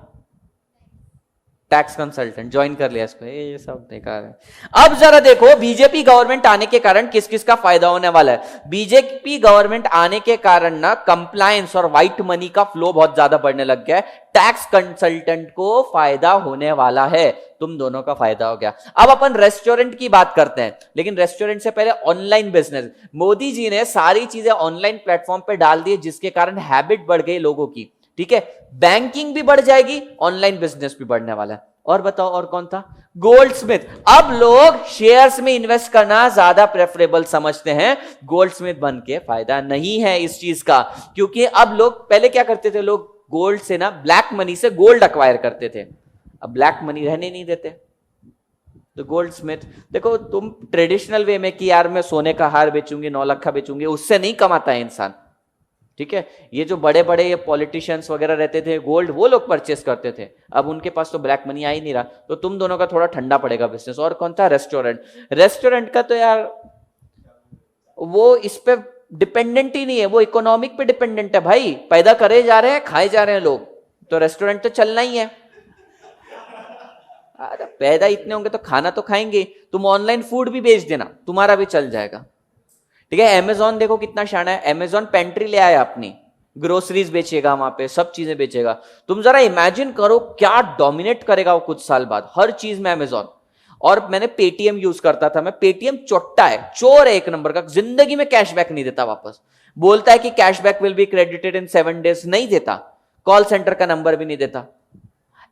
A: टैक्स कंसल्टेंट, ज्वाइन कर लिया इसको, ये सब बेकार है। अब जरा देखो बीजेपी गवर्नमेंट आने के कारण किस किस का फायदा होने वाला है। बीजेपी गवर्नमेंट आने के कारण ना कंप्लायंस और व्हाइट मनी का फ्लो बहुत ज्यादा बढ़ने लग गया है, टैक्स कंसल्टेंट को फायदा होने वाला है, तुम दोनों का फायदा हो गया। अब अपन रेस्टोरेंट की बात करते हैं, लेकिन रेस्टोरेंट से पहले ऑनलाइन बिजनेस, मोदी जी ने सारी चीजें ऑनलाइन प्लेटफॉर्म पे डाल दी, जिसके कारण हैबिट बढ़ गई लोगों की, ठीक है, बैंकिंग भी बढ़ जाएगी, ऑनलाइन बिजनेस भी बढ़ने वाला है। और बताओ और कौन था, गोल्डस्मिथ। अब लोग शेयर्स में इन्वेस्ट करना ज्यादा प्रेफरेबल समझते हैं, गोल्डस्मिथ बन के फायदा नहीं है इस चीज का, क्योंकि अब लोग, पहले क्या करते थे लोग, गोल्ड से ना, ब्लैक मनी से गोल्ड अक्वायर करते थे, अब ब्लैक मनी रहने नहीं देते, तो गोल्डस्मिथ, देखो तुम ट्रेडिशनल वे में कि यार मैं सोने का हार बेचूंगी, 9 लाख का बेचूंगी, उससे नहीं कमाता है इंसान, ठीक है, ये जो बड़े बड़े ये पॉलिटिशियंस वगैरह रहते थे, गोल्ड वो लोग परचेस करते थे, अब उनके पास तो ब्लैक मनी आ ही नहीं रहा, तो तुम दोनों का थोड़ा ठंडा पड़ेगा बिजनेस। और कौन था, रेस्टोरेंट का तो यार वो इस पे डिपेंडेंट ही नहीं है, वो इकोनॉमिक पे डिपेंडेंट है भाई, पैदा करे जा रहे हैं, खाए जा रहे हैं लोग, तो रेस्टोरेंट तो चलना ही है। अरे पैदा इतने होंगे तो खाना तो खाएंगे, तुम ऑनलाइन फूड भी बेच देना, तुम्हारा भी चल जाएगा, ठीक है। अमेजॉन देखो कितना शाना है, अमेजॉन पेंट्री ले आया अपनी, ग्रोसरीज बेचेगा वहां पे, सब चीजें बेचेगा, तुम जरा इमेजिन करो क्या डोमिनेट करेगा वो कुछ साल बाद, हर चीज में अमेजॉन। और मैंने पेटीएम यूज करता था, मैं पेटीएम चोट्टा है, चोर है एक नंबर का, जिंदगी में कैशबैक नहीं देता वापस, बोलता है कि cashback will be credited in 7 days, नहीं देता, कॉल सेंटर का नंबर भी नहीं देता।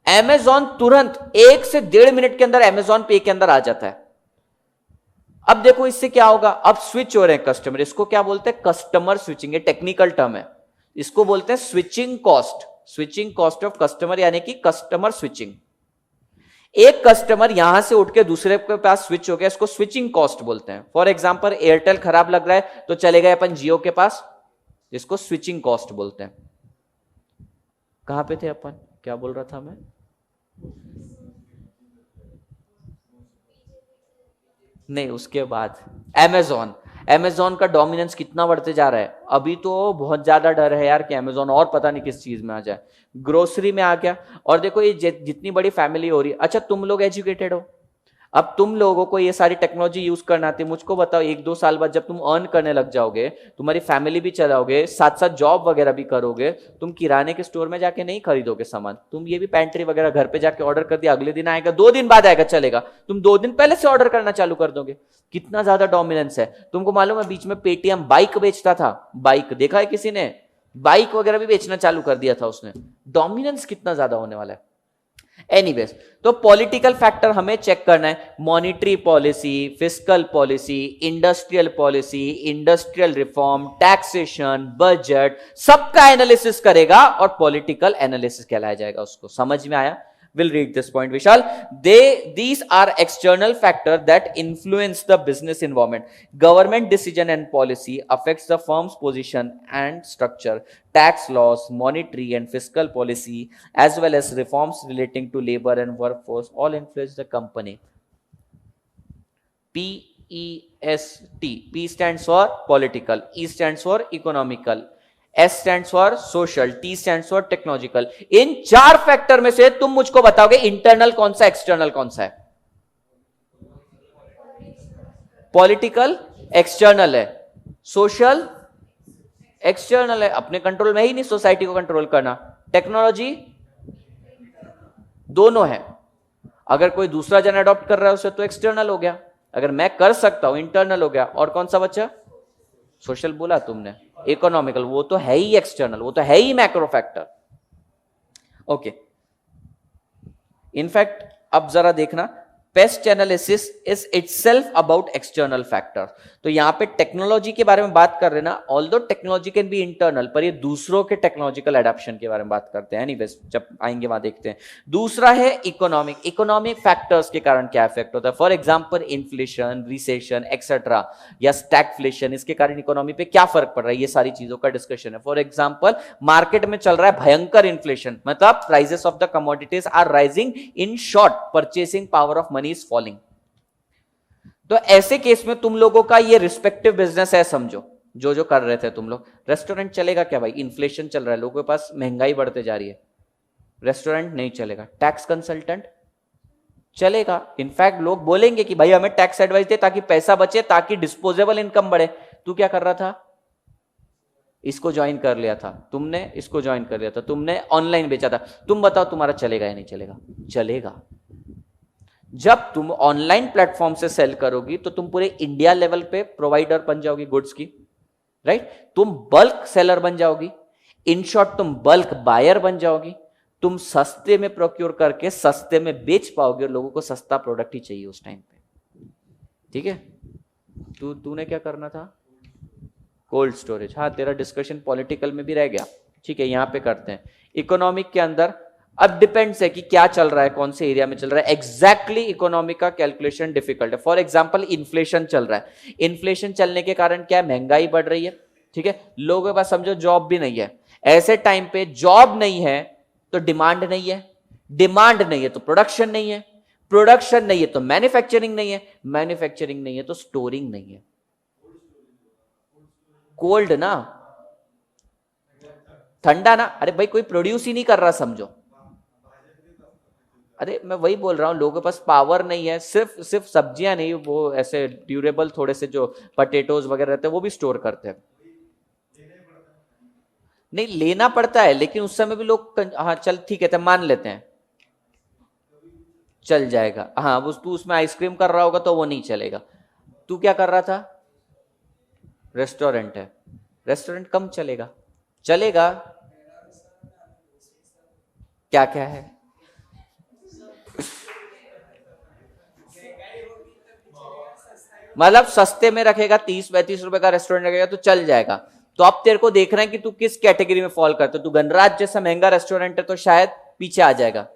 A: अमेजॉन तुरंत 1 से 1.5 मिनट के अंदर अमेजॉन पे के अंदर आ जाता है। अब देखो इससे क्या होगा, अब स्विच हो रहे हैं कस्टमर, इसको क्या बोलते हैं, कस्टमर स्विचिंग, ये टेक्निकल टर्म है, इसको बोलते हैं स्विचिंग कॉस्ट ऑफ कस्टमर, यानी कि कस्टमर स्विचिंग। एक कस्टमर यहां से उठ के दूसरे के पास स्विच हो गया, इसको स्विचिंग कॉस्ट बोलते हैं। फॉर एग्जांपल एयरटेल खराब लग रहा है तो चले गए अपन जियो के पास, इसको स्विचिंग कॉस्ट बोलते हैं। कहां पे थे अपन, क्या बोल रहा था मैं, नहीं उसके बाद अमेजॉन। अमेजोन का डोमिनेंस कितना बढ़ते जा रहा है, अभी तो बहुत ज्यादा डर है यार कि अमेजोन और पता नहीं किस चीज में आ जाए, ग्रोसरी में आ गया। और देखो ये जितनी बड़ी फैमिली हो रही है, अच्छा तुम लोग एजुकेटेड हो, अब तुम लोगों को ये सारी टेक्नोलॉजी यूज करना आती है, मुझको बताओ 1-2 साल बाद जब तुम अर्न करने लग जाओगे, तुम्हारी फैमिली भी चलाओगे, साथ साथ जॉब वगैरह भी करोगे, तुम किराने के स्टोर में जाके नहीं खरीदोगे सामान, तुम ये भी पैंट्री वगैरह घर पे जाके ऑर्डर कर दिया, अगले दिन आएगा, 2 दिन बाद आएगा, चलेगा, तुम 2 दिन पहले से ऑर्डर करना चालू कर दोगे। कितना ज्यादा डोमिनेंस है। तुमको मालूम है बीच में पेटीएम बाइक बेचता था, बाइक देखा है किसी ने, बाइक वगैरह भी बेचना चालू कर दिया था उसने। डोमिनेंस कितना ज्यादा होने वाला है। एनीवेज, तो पॉलिटिकल फैक्टर हमें चेक करना है, monetary policy, fiscal policy, industrial policy, industrial reform, taxation, budget, सबका एनालिसिस करेगा और पॉलिटिकल एनालिसिस कहलाया जाएगा उसको। समझ में आया? We'll read this point, Vishal. These are external factors that influence the business environment. Government decision and policy affects the firm's position and structure. Tax laws, monetary and fiscal policy, as well as reforms relating to labor and workforce, all influence the company. PEST. P stands for political. E stands for economical. S stands for social, T stands for technological. In 4 factor में से तुम मुझको बताओगे internal कौन सा, external कौन सा है? पॉलिटिकल एक्सटर्नल है, सोशल एक्सटर्नल है, अपने कंट्रोल में ही नहीं सोसाइटी को कंट्रोल करना। टेक्नोलॉजी दोनों है, अगर कोई दूसरा जन अडॉप्ट कर रहा है उसे तो एक्सटर्नल हो गया, अगर मैं कर सकता हूं इंटरनल हो गया। और कौन सा बच्चा? सोशल बोला तुमने, इकोनॉमिकल, वो तो है ही एक्सटर्नल, वो तो है ही मैक्रो फैक्टर। ओके, इनफैक्ट अब जरा देखना, paste analysis is itself about external factors. तो यहां पे टेक्नोलॉजी के बारे में बात कर रहे ना, although technology can be internal, पर ये दूसरों के टेक्नोलॉजिकल एडेप्शन के बारे में बात करते हैं। एनीवेज, जब आएंगे वहां देखते हैं। दूसरा है इकोनॉमिक। इकोनॉमिक फैक्टर्स के कारण क्या इफेक्ट होता है? For example inflation, recession etcetera, या स्टैगफ्लेशन, इसके कारण इकोनॉमी पे क्या फर्क पड़ रहा है, ये सारी चीजों का डिस्कशन है। फॉर एग्जांपल मार्केट में चल रहा है भयंकर इन्फ्लेशन, मतलब prices of the commodities are rising, in short purchasing power of money is falling. तो ऐसे केस में तुम लोगों का ये रिस्पेक्टिव बिजनेस है, समझो जो जो कर रहे थे तुम लोग। रेस्टोरेंट चलेगा क्या भाई? इन्फ्लेशन चल रहा है, लोगों के पास महंगाई बढ़ते जा रही है, रेस्टोरेंट नहीं चलेगा। टैक्स कंसल्टेंट चलेगा, इनफैक्ट लोग बोलेंगे कि भाई हमें टैक्स एडवाइस दे ताकि पैसा बचे, ताकि डिस्पोजेबल इनकम बढ़े। तू क्या कर रहा था? इसको ज्वाइन कर लिया था तुमने, इसको ज्वाइन कर लिया था तुमने, ऑनलाइन बेचा था। तुम बताओ तुम्हारा चलेगा या नहीं चलेगा? चलेगा। जब तुम ऑनलाइन प्लेटफॉर्म से सेल करोगी तो तुम पूरे इंडिया लेवल पे प्रोवाइडर बन जाओगी गुड्स की, राइट? तुम बल्क सेलर बन जाओगी, इन शॉर्ट तुम बल्क बायर बन जाओगी। तुम सस्ते में प्रोक्योर करके सस्ते में बेच पाओगे, और लोगों को सस्ता प्रोडक्ट ही चाहिए उस टाइम पे, ठीक है? तूने क्या करना था? Cold storage. हाँ, तेरा डिस्कशन पॉलिटिकल में भी रह गया, ठीक है, यहां पे करते हैं। इकोनॉमिक के अंदर अब डिपेंड्स है कि क्या चल रहा है, कौन से एरिया में चल रहा है। एग्जैक्टली इकोनॉमिक का कैलकुलेशन डिफिकल्ट है। फॉर एग्जांपल इन्फ्लेशन चल रहा है, इन्फ्लेशन चलने के कारण क्या है? महंगाई बढ़ रही है, ठीक है, लोगों के पास समझो जॉब भी नहीं है। ऐसे टाइम पे जॉब नहीं है तो डिमांड नहीं है, डिमांड नहीं है तो प्रोडक्शन नहीं है, प्रोडक्शन नहीं है तो मैन्युफैक्चरिंग नहीं है, मैन्युफैक्चरिंग नहीं है तो स्टोरिंग नहीं है। कोल्ड ना, ठंडा ना, अरे भाई कोई प्रोड्यूस ही नहीं कर रहा, समझो। अरे मैं वही बोल रहा हूं, लोगों के पास पावर नहीं है। सिर्फ सब्जियां नहीं, वो ऐसे ड्यूरेबल थोड़े से जो पटेटोज वगैरह रहते हैं वो भी स्टोर करते हैं। नहीं लेना पड़ता है, लेकिन उस समय भी लोग, हाँ चल ठीक है, तो मान लेते हैं चल जाएगा। हाँ, वो तू उसमें आइसक्रीम कर रहा होगा तो वो नहीं चलेगा। तू क्या कर रहा था? रेस्टोरेंट है, रेस्टोरेंट कम चलेगा, चलेगा। क्या क्या है? मतलब सस्ते में रखेगा, 30-35 रुपए का रेस्टोरेंट रखेगा तो चल जाएगा। तो अब तेरे को देखना है कि तू किस कैटेगरी में फॉल करता है। तू गणराज जैसा महंगा रेस्टोरेंट है तो शायद पीछे आ जाएगा।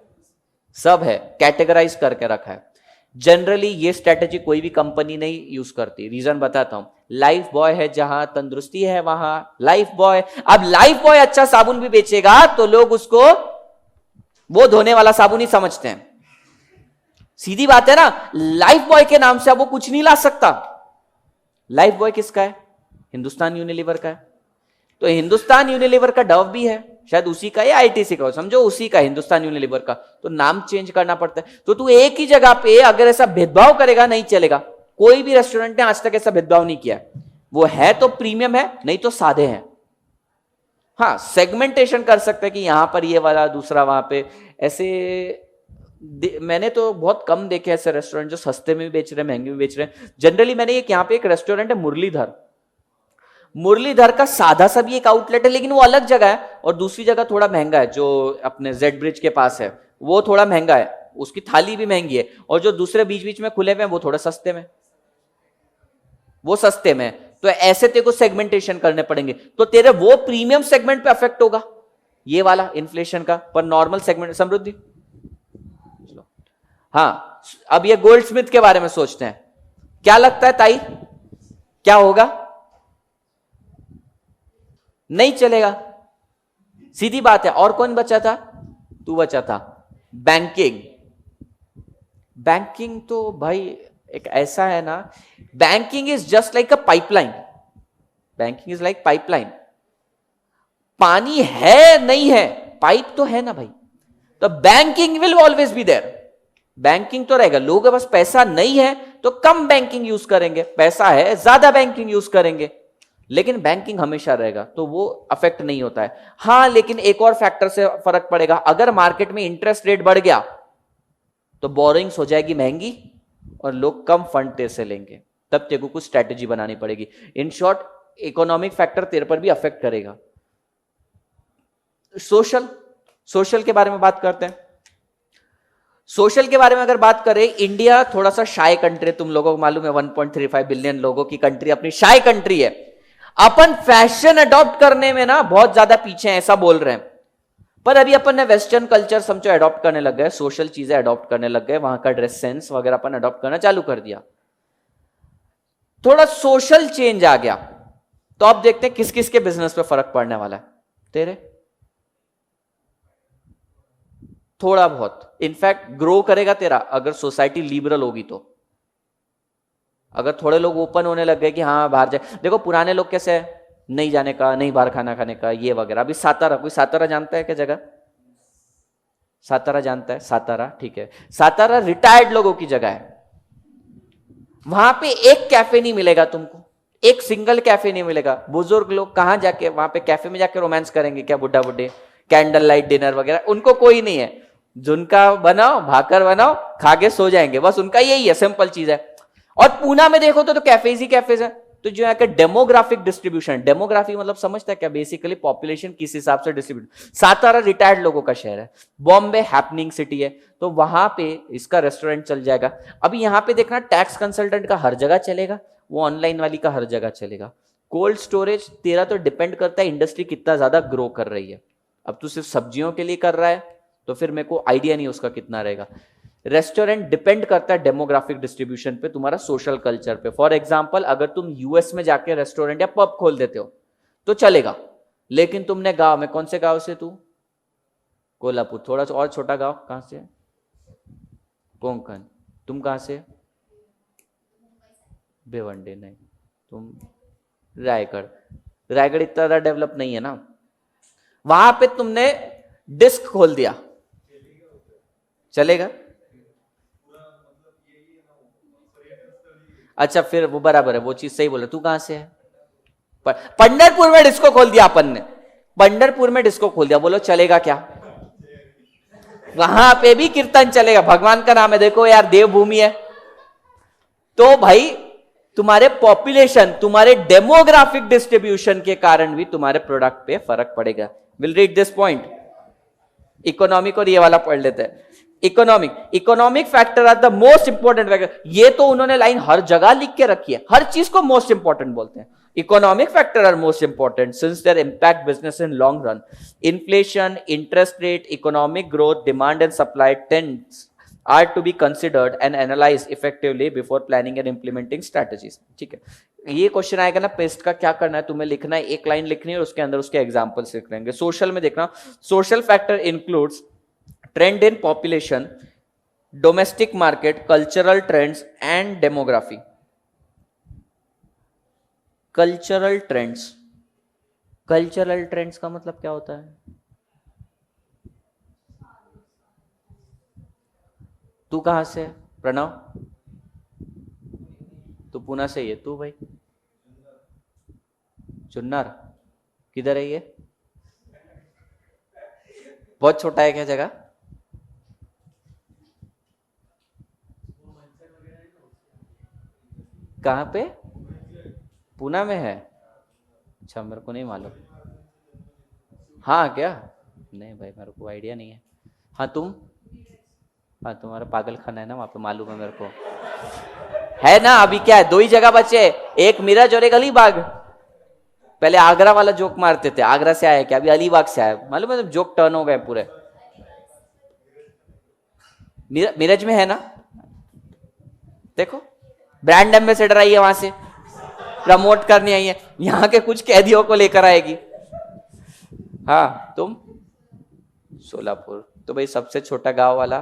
A: सब है, कैटेगराइज करके रखा है। जनरली ये स्ट्रेटेजी कोई भी कंपनी नहीं यूज करती। रीजन बताता हूं, लाइफ बॉय है जहां तंदुरुस्ती है वहां लाइफ बॉय। अब लाइफ बॉय अच्छा साबुन भी बेचेगा तो लोग उसको वो धोने वाला साबुन ही समझते हैं। सीधी बात है ना, लाइफ बॉय के नाम से अब वो कुछ नहीं ला सकता। लाइफ बॉय किसका है? हिंदुस्तान यूनिलीवर का है। तो हिंदुस्तान यूनिलीवर का डव भी है, शायद उसी का या आईटीसी का हो, समझो उसी का, हिंदुस्तान यूनिलीवर का, तो नाम चेंज करना पड़ता है। तो तू एक ही जगह पे अगर ऐसा भेदभाव करेगा नहीं चलेगा। कोई भी रेस्टोरेंट ने आज तक ऐसा भेदभाव नहीं किया। वो है तो प्रीमियम है, नहीं तो सादे हैं। हाँ, सेगमेंटेशन कर सकते हैं कि यहां पर ये वाला, दूसरा वहां पे, ऐसे मैंने तो बहुत कम देखे ऐसे रेस्टोरेंट जो सस्ते में भी बेच रहे हैं, महंगे में बेच रहे हैं। जनरली मैंने एक यहाँ पे एक रेस्टोरेंट है मुरलीधर, मुरलीधर का सादा सा भी एक आउटलेट है, लेकिन वो अलग जगह है, और दूसरी जगह थोड़ा महंगा है, जो अपने जेड ब्रिज के पास है वो थोड़ा महंगा है, उसकी थाली भी महंगी है, और जो दूसरे बीच बीच में खुले हुए हैं वो थोड़ा सस्ते में, वो सस्ते में। तो ऐसे तेरे को सेगमेंटेशन करने पड़ेंगे, तो तेरे वो प्रीमियम सेगमेंट पे अफेक्ट होगा ये वाला इन्फ्लेशन का, पर नॉर्मल सेगमेंट समृद्धि। हाँ, अब ये गोल्ड स्मिथ के बारे में सोचते हैं, क्या लगता है ताई, क्या होगा? नहीं चलेगा, सीधी बात है। और कौन बचा था? तू बचा था। बैंकिंग, बैंकिंग तो भाई एक ऐसा है ना, banking is just like a pipeline, banking is like pipeline. पानी है नहीं है, पाइप तो है ना भाई, तो banking will always be there, banking तो रहेगा। लोगों के पास पैसा नहीं है तो कम बैंकिंग यूज करेंगे, पैसा है ज्यादा बैंकिंग यूज करेंगे, लेकिन बैंकिंग हमेशा रहेगा, तो वो अफेक्ट नहीं होता है। हां, लेकिन एक और फैक्टर से फर्क पड़ेगा, अगर मार्केट में इंटरेस्ट रेट बढ़ गया तो बोरोइंग्स हो जाएगी महंगी और लोग कम फंड तेरे से लेंगे, तब तेरे को कुछ स्ट्रैटेजी बनानी पड़ेगी। इन शॉर्ट, इकोनॉमिक फैक्टर तेरे पर भी अफेक्ट करेगा। सोशल, सोशल के बारे में बात करते हैं। सोशल के बारे में अगर बात करें, इंडिया थोड़ा सा शाय कंट्री, तुम लोगों को मालूम है 1.35 बिलियन लोगों की कंट्री, अपनी शाय कंट्री है। अपन फैशन अडॉप्ट करने में ना बहुत ज्यादा पीछे हैं ऐसा बोल रहे हैं, पर अभी अपन ने वेस्टर्न कल्चर समझो अडॉप्ट करने लग गए, सोशल चीजें अडॉप्ट करने लग गए, वहां का ड्रेस सेंस वगैरह अपन अडॉप्ट करना चालू कर दिया, थोड़ा सोशल चेंज आ गया। तो अब देखते हैं किस किस के बिजनेस पे फर्क पड़ने वाला है। तेरे थोड़ा बहुत, इनफैक्ट ग्रो करेगा तेरा अगर सोसाइटी लिबरल होगी तो। अगर थोड़े लोग ओपन होने लग गए कि हाँ बाहर जाए, देखो पुराने लोग कैसे है, नहीं जाने का, नहीं बाहर खाना खाने का, ये वगैरह। अभी सातारा, कोई सातारा जानता है क्या जगह? सातारा जानता है? सातारा, ठीक है, सातारा रिटायर्ड लोगों की जगह है। वहां पे एक कैफे नहीं मिलेगा तुमको, एक सिंगल कैफे नहीं मिलेगा। बुजुर्ग लोग कहां जाके वहां पे कैफे में जाके रोमांस करेंगे क्या? बुढ़ा बुढ़े कैंडल लाइट डिनर वगैरह उनको कोई नहीं है। झुनका बनाओ, भाकर बनाओ, खा के सो जाएंगे, बस उनका यही है, सिंपल चीज है। और पूना में देखो तो कैफेज ही कैफेज है। तो जो है डेमोग्राफिक डिस्ट्रीब्यूशन, डेमोग्राफी मतलब समझता है क्या? बेसिकली पॉपुलेशन किस हिसाब से डिस्ट्रीब्यूट। सातारा रिटायर्ड लोगों का शहर है, बॉम्बे हैपनिंग सिटी है, तो वहां पे इसका रेस्टोरेंट चल जाएगा। अभी यहां पे देखना, टैक्स कंसल्टेंट का हर जगह चलेगा, वो ऑनलाइन वाली का हर जगह चलेगा। कोल्ड स्टोरेज तेरा तो डिपेंड करता है इंडस्ट्री कितना ज्यादा ग्रो कर रही है। अब तू सिर्फ सब्जियों के लिए कर रहा है तो फिर मेरे को आइडिया नहीं उसका कितना रहेगा। रेस्टोरेंट डिपेंड करता है डेमोग्राफिक डिस्ट्रीब्यूशन पे, तुम्हारा सोशल कल्चर पे। फॉर एग्जांपल, अगर तुम यूएस में जाके रेस्टोरेंट या पब खोल देते हो तो चलेगा, लेकिन तुमने गांव में, कौन से गांव से तू? कोल्हापुर, थोड़ा सा और छोटा गांव कहां से? कोंकण। तुम कहां से? भिवंडी नहीं, तुम रायगढ़। रायगढ़ इतना ज्यादा डेवलप नहीं है ना। वहां पे तुमने डिस्क खोल दिया, चलेगा? अच्छा, फिर वो बराबर है, वो चीज सही बोला। तू कहां से है? पंढरपुर में डिस्को खोल दिया अपन ने, पंढरपुर में डिस्को खोल दिया, बोलो चलेगा क्या? वहां पे भी कीर्तन चलेगा, भगवान का नाम है, देखो यार देवभूमि है। तो भाई तुम्हारे पॉपुलेशन, तुम्हारे डेमोग्राफिक डिस्ट्रीब्यूशन के कारण भी तुम्हारे प्रोडक्ट पे फर्क पड़ेगा। Will read this point. Economic और ये वाला पढ़ लेते हैं। Economic factor are the most important factor. ये तो उन्होंने लाइन हर जगह लिख के रखी है, हर चीज को मोस्ट इंपॉर्टेंट बोलते हैं। Economic factor are most important since their impact business in long run. Inflation, interest rate, economic growth, demand and supply trends are to be considered and analyzed effectively before planning and implementing strategies। ठीक है, ये question आएगा ना paste का, क्या करना है तुम्हें? लिखना है, एक लाइन लिखनी है और उसके अंदर उसके एग्जांपल्स लिख लेंगे। सोशल में देखना, social factor includes trend in population, domestic market, cultural trends and demography. Cultural trends, cultural trends का मतलब क्या होता है? तू कहां से है प्रणव? तू पुणे से ही है। तू भाई? चुन्नर? किधर है ये? बहुत छोटा है क्या जगह? कहाँ पे? पुणे में है? अच्छा, मेरे को नहीं मालूम। हाँ क्या? नहीं भाई, मेरे को आइडिया नहीं है। हाँ तुम? हाँ, तुम्हारा पागल खाना है ना वहाँ पे, मालूम है मेरे को। है ना? अभी क्या है, दो ही जगह बचे, एक मिरज और एक अलीबाग। पहले आगरा वाला जोक मारते थे, आगरा से आया क्या, अभी अलीबाग से आया, मालूम है? जोक टर्न हो गए पूरे। मिरज में है ना? देखो, ब्रांड एम्बेसडर आई है वहां से, प्रमोट करनी आई है, यहाँ के कुछ कैदियों को लेकर आएगी। हाँ तुम? सोलापुर? तो भाई सबसे छोटा गांव वाला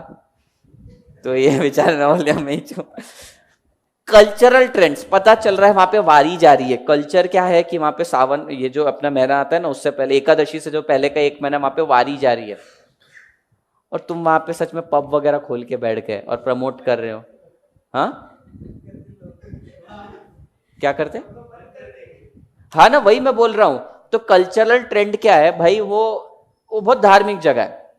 A: तो ये बेचारा नवलिया में ही छू। कल्चरल ट्रेंड्स पता चल रहा है, वहां पे वारी जा रही है। कल्चर क्या है कि वहां पे सावन, ये जो अपना महीना आता है ना, उससे पहले एकादशी से जो पहले का एक महीना वहां पे वारी जा रही है, और तुम वहां पे सच में पब वगैरह खोल के बैठ गए और प्रमोट कर रहे हो। हाँ क्या करते? हाँ ना, वही मैं बोल रहा हूं। तो कल्चरल ट्रेंड क्या है भाई? वो बहुत धार्मिक जगह है।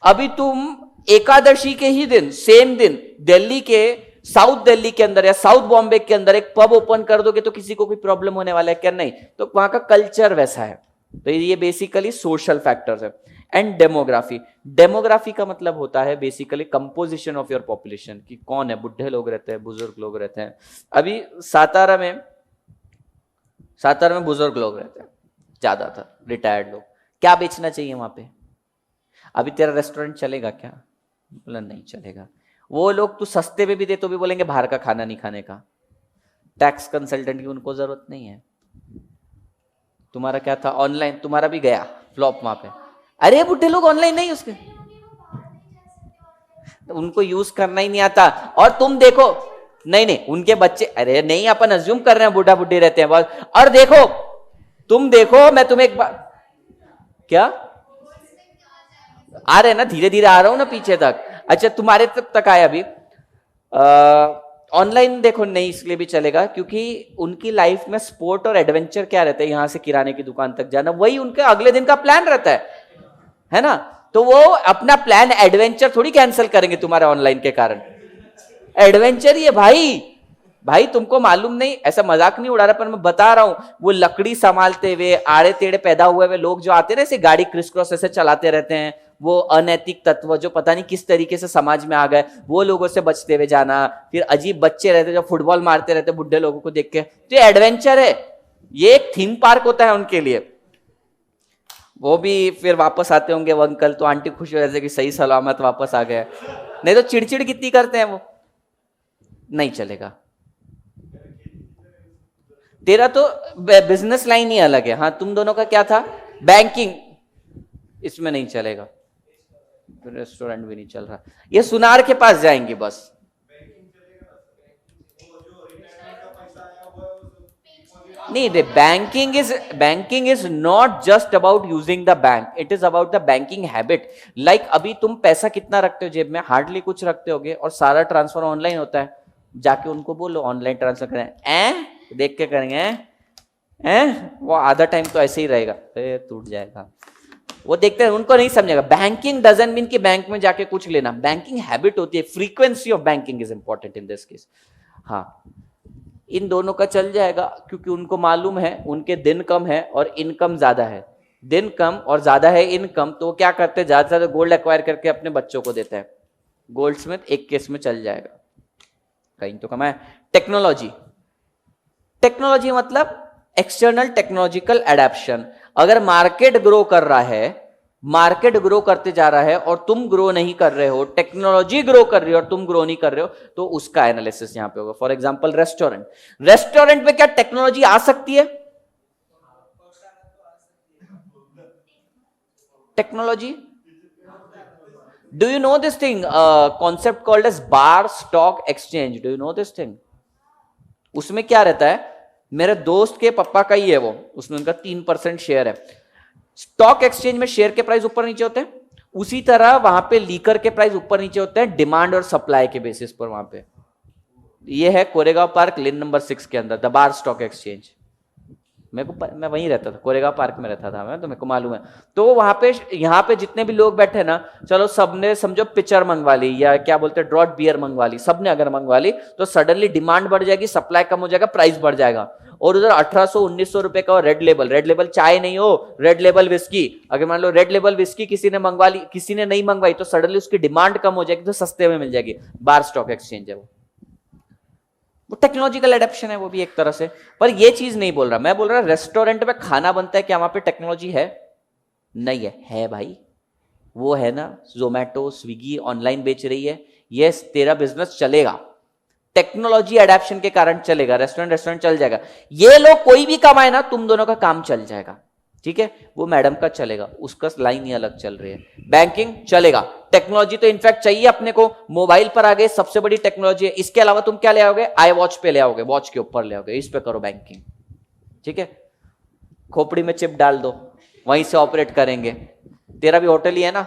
A: अभी तुम एकादशी के ही दिन, सेम दिन, दिल्ली के, साउथ दिल्ली के अंदर या साउथ बॉम्बे के अंदर एक पब ओपन कर दोगे तो किसी को कोई प्रॉब्लम होने वाला है क्या? नहीं। तो वहां का कल्चर वैसा है। तो ये बेसिकली सोशल फैक्टर्स है। एंड डेमोग्राफी, डेमोग्राफी का मतलब होता है basically composition of your population, कि कौन है, बुढ़े लोग रहते हैं, बुजुर्ग लोग रहते हैं। अभी सातारा में बुजुर्ग लोग रहते हैं ज्यादातर, रिटायर्ड लोग। क्या बेचना चाहिए वहां पे? अभी तेरा रेस्टोरेंट चलेगा क्या? बोला नहीं चलेगा। वो लोग तू सस्ते पे भी दे तो भी बोलेंगे बाहर का खाना नहीं खाने का। टैक्स कंसल्टेंट की उनको जरूरत नहीं है। तुम्हारा क्या था? ऑनलाइन, तुम्हारा भी गया फ्लॉप वहां पे। अरे बुढ़े लोग ऑनलाइन नहीं, उसके उनको यूज करना ही नहीं आता। और तुम देखो, नहीं नहीं उनके बच्चे, अरे नहीं, अपन अज्यूम कर रहे हैं बुढ़ा बुढ़ी रहते हैं बस। और देखो, तुम देखो, मैं तुम्हें एक बार, क्या आ रहे ना, धीरे धीरे आ रहा हूं ना पीछे तक। अच्छा, तुम्हारे तक आया अभी। ऑनलाइन देखो नहीं, इसलिए भी चलेगा क्योंकि उनकी लाइफ में स्पोर्ट और एडवेंचर क्या रहता है, यहां से किराने की दुकान तक जाना, वही उनके अगले दिन का प्लान रहता है ना? तो वो अपना प्लान एडवेंचर थोड़ी कैंसिल करेंगे तुम्हारे ऑनलाइन के कारण। एडवेंचर ही है भाई। भाई तुमको मालूम नहीं, ऐसा मजाक नहीं उड़ा रहा, पर मैं बता रहा हूं, वो लकड़ी संभालते हुए आड़े टेढ़े पैदा हुए हुए लोग जो आते हैं ना, ऐसे गाड़ी क्रिस क्रॉस ऐसे चलाते रहते हैं, वो अनैतिक तत्व जो पता नहीं किस तरीके से समाज में आ गए, वो लोगों से बचते हुए जाना। फिर अजीब बच्चे रहते जो फुटबॉल मारते रहते बुढ़े लोगों को देख के, तो ये एडवेंचर है। ये एक थीम पार्क होता है उनके लिए। वो भी फिर वापस आते होंगे वो अंकल, तो आंटी खुश हो जाते कि सही सलामत वापस आ गए। नहीं तो चिड़चिड़ कितनी करते हैं वो। नहीं चलेगा। तेरा तो बिजनेस लाइन ही अलग है। हाँ, तुम दोनों का क्या था? बैंकिंग, इसमें नहीं चलेगा। रेस्टोरेंट भी नहीं चल रहा। ये सुनार के पास जाएंगे बस। नहीं, the banking is not just about using the bank, it is about the banking habit. Like अभी तुम पैसा कितना रखते हो जेब में? हार्डली कुछ रखते होगे, और सारा ट्रांसफर ऑनलाइन होता है। जाके उनको बोलो ऑनलाइन ट्रांसफर करें, देख के करेंगे, वो आधा टाइम तो ऐसे ही रहेगा, टूट जाएगा। वो देखते हैं, उनको नहीं समझेगा। बैंकिंग डजंट मीन कि बैंक में जाके कुछ लेना, बैंकिंग हैबिट होती है। Frequency of banking is important in this case. हाँ, इन दोनों का चल जाएगा क्योंकि उनको मालूम है उनके दिन कम है और इनकम ज्यादा है। दिन कम और ज्यादा है इनकम, तो वो क्या करते हैं, ज्यादा से ज्यादा गोल्ड एक्वायर करके अपने बच्चों को देते हैं। गोल्डस्मिथ एक केस में चल जाएगा, कहीं तो कमाए। टेक्नोलॉजी, टेक्नोलॉजी मतलब एक्सटर्नल टेक्नोलॉजिकल एडेप्शन। अगर मार्केट ग्रो कर रहा है, मार्केट ग्रो करते जा रहा है और तुम ग्रो नहीं कर रहे हो, टेक्नोलॉजी ग्रो कर रही हो और तुम ग्रो नहीं कर रहे हो, तो उसका एनालिसिस यहां पे होगा। फॉर एग्जांपल रेस्टोरेंट, रेस्टोरेंट में क्या टेक्नोलॉजी आ सकती है? Technology, do you know this thing, concept called as bar stock exchange, do you know this thing? उसमें क्या रहता है, मेरे दोस्त के पापा का ही है वो, उसमें उनका 3% शेयर है। स्टॉक एक्सचेंज में शेयर के प्राइस ऊपर नीचे होते हैं, उसी तरह वहां पे लीकर के प्राइस ऊपर नीचे होते हैं डिमांड और सप्लाई के बेसिस पर। वहां पे ये है कोरेगांव पार्क लेन नंबर 6 के अंदर दबार स्टॉक एक्सचेंज। मैं वहीं रहता था, कोरेगांव पार्क में रहता था मैं, तो मेरे को मालूम है। तो वहां पे यहाँ पे जितने भी लोग बैठे ना, चलो सबने समझो पिक्चर मंगवा ली या क्या बोलते हैं ड्रॉट बियर मंगवा ली, सबने अगर मंगवा ली तो सडनली डिमांड बढ़ जाएगी, सप्लाई कम हो जाएगा, प्राइस बढ़ जाएगा। और उधर 1800-1900 रुपए का रेड लेबल चाय नहीं हो, रेड लेबल विस्की, अगर मान लो रेड लेबल विस्की किसी ने मंगवा ली, किसी ने नहीं मंगवाई, तो सडनली उसकी डिमांड कम हो जाएगी, तो सस्ते में मिल जाएगी। बार स्टॉक एक्सचेंज है वो टेक्नोलॉजिकल एडेप्शन है वो भी एक तरह से। पर ये चीज नहीं बोल रहा मैं, बोल रहा रेस्टोरेंट में खाना बनता है, क्या वहां पे टेक्नोलॉजी है? नहीं है भाई, वो है ना जोमेटो स्विगी ऑनलाइन बेच रही है, ये तेरा बिजनेस चलेगा, टेक्नोलॉजी एडेप्शन के कारण चलेगा, रेस्टोरेंट चल जाएगा। ये लोग कोई भी कमाए ना, तुम दोनों का काम चल जाएगा, ठीक है। वो मैडम का चलेगा, उसका लाइन ही अलग चल रही है। बैंकिंग चलेगा, टेक्नोलॉजी तो इनफैक्ट चाहिए अपने को, मोबाइल पर आ गए सबसे बड़ी टेक्नोलॉजी है। इसके अलावा तुम क्या ले आओगे? आई वॉच पे ले आओगे, वॉच के ऊपर ले आओगे, इस पे करो बैंकिंग, ठीक है। खोपड़ी में चिप डाल दो, वहीं से ऑपरेट करेंगे। तेरा भी होटल ही है ना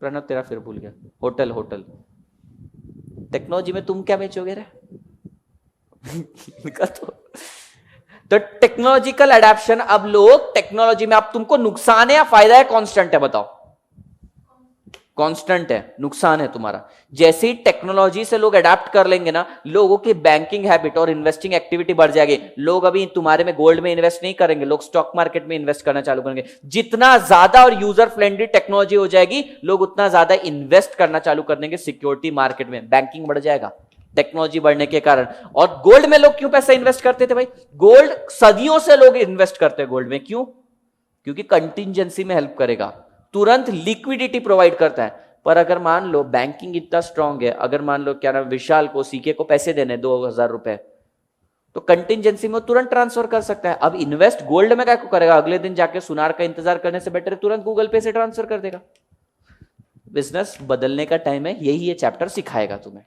A: प्रणव, तेरा फिर भूल गया, होटल टेक्नोलॉजी में तुम क्या बेचोगे रे? तो टेक्नोलॉजिकल एडेप्शन, अब लोग टेक्नोलॉजी में, अब तुमको नुकसान है या फायदा है? कांस्टेंट है, बताओ। कांस्टेंट है, नुकसान है तुम्हारा। जैसे ही टेक्नोलॉजी से लोग अडेप्ट कर लेंगे ना, लोगों की बैंकिंग हैबिट और इन्वेस्टिंग एक्टिविटी बढ़ जाएगी। लोग अभी तुम्हारे में गोल्ड में इन्वेस्ट नहीं करेंगे, लोग स्टॉक मार्केट में इन्वेस्ट करना चालू करेंगे। जितना ज्यादा और यूजर फ्रेंडली टेक्नोलॉजी हो जाएगी, लोग उतना ज्यादा इन्वेस्ट करना चालू कर देंगे सिक्योरिटी मार्केट में, बैंकिंग बढ़ जाएगा टेक्नोलॉजी बढ़ने के कारण। और गोल्ड में लोग क्यों पैसा इन्वेस्ट करते थे भाई? गोल्ड सदियों से लोग इन्वेस्ट करते हैं गोल्ड में, क्यों? क्योंकि कंटिंजेंसी में हेल्प करेगा, तुरंत लिक्विडिटी प्रोवाइड करता है। पर अगर मान लो बैंकिंग इतना स्ट्रांग है, अगर मान लो क्या नाम विशाल को सीके को पैसे देने 2000 रुपए, तो कंटिंजेंसी में तुरंत ट्रांसफर कर सकता है। अब इन्वेस्ट गोल्ड में क्या करेगा? अगले दिन जाके सुनार का इंतजार करने से बेटर है तुरंत गूगल पे से ट्रांसफर कर देगा। बिजनेस बदलने का टाइम है, यही ये चैप्टर सिखाएगा तुम्हें।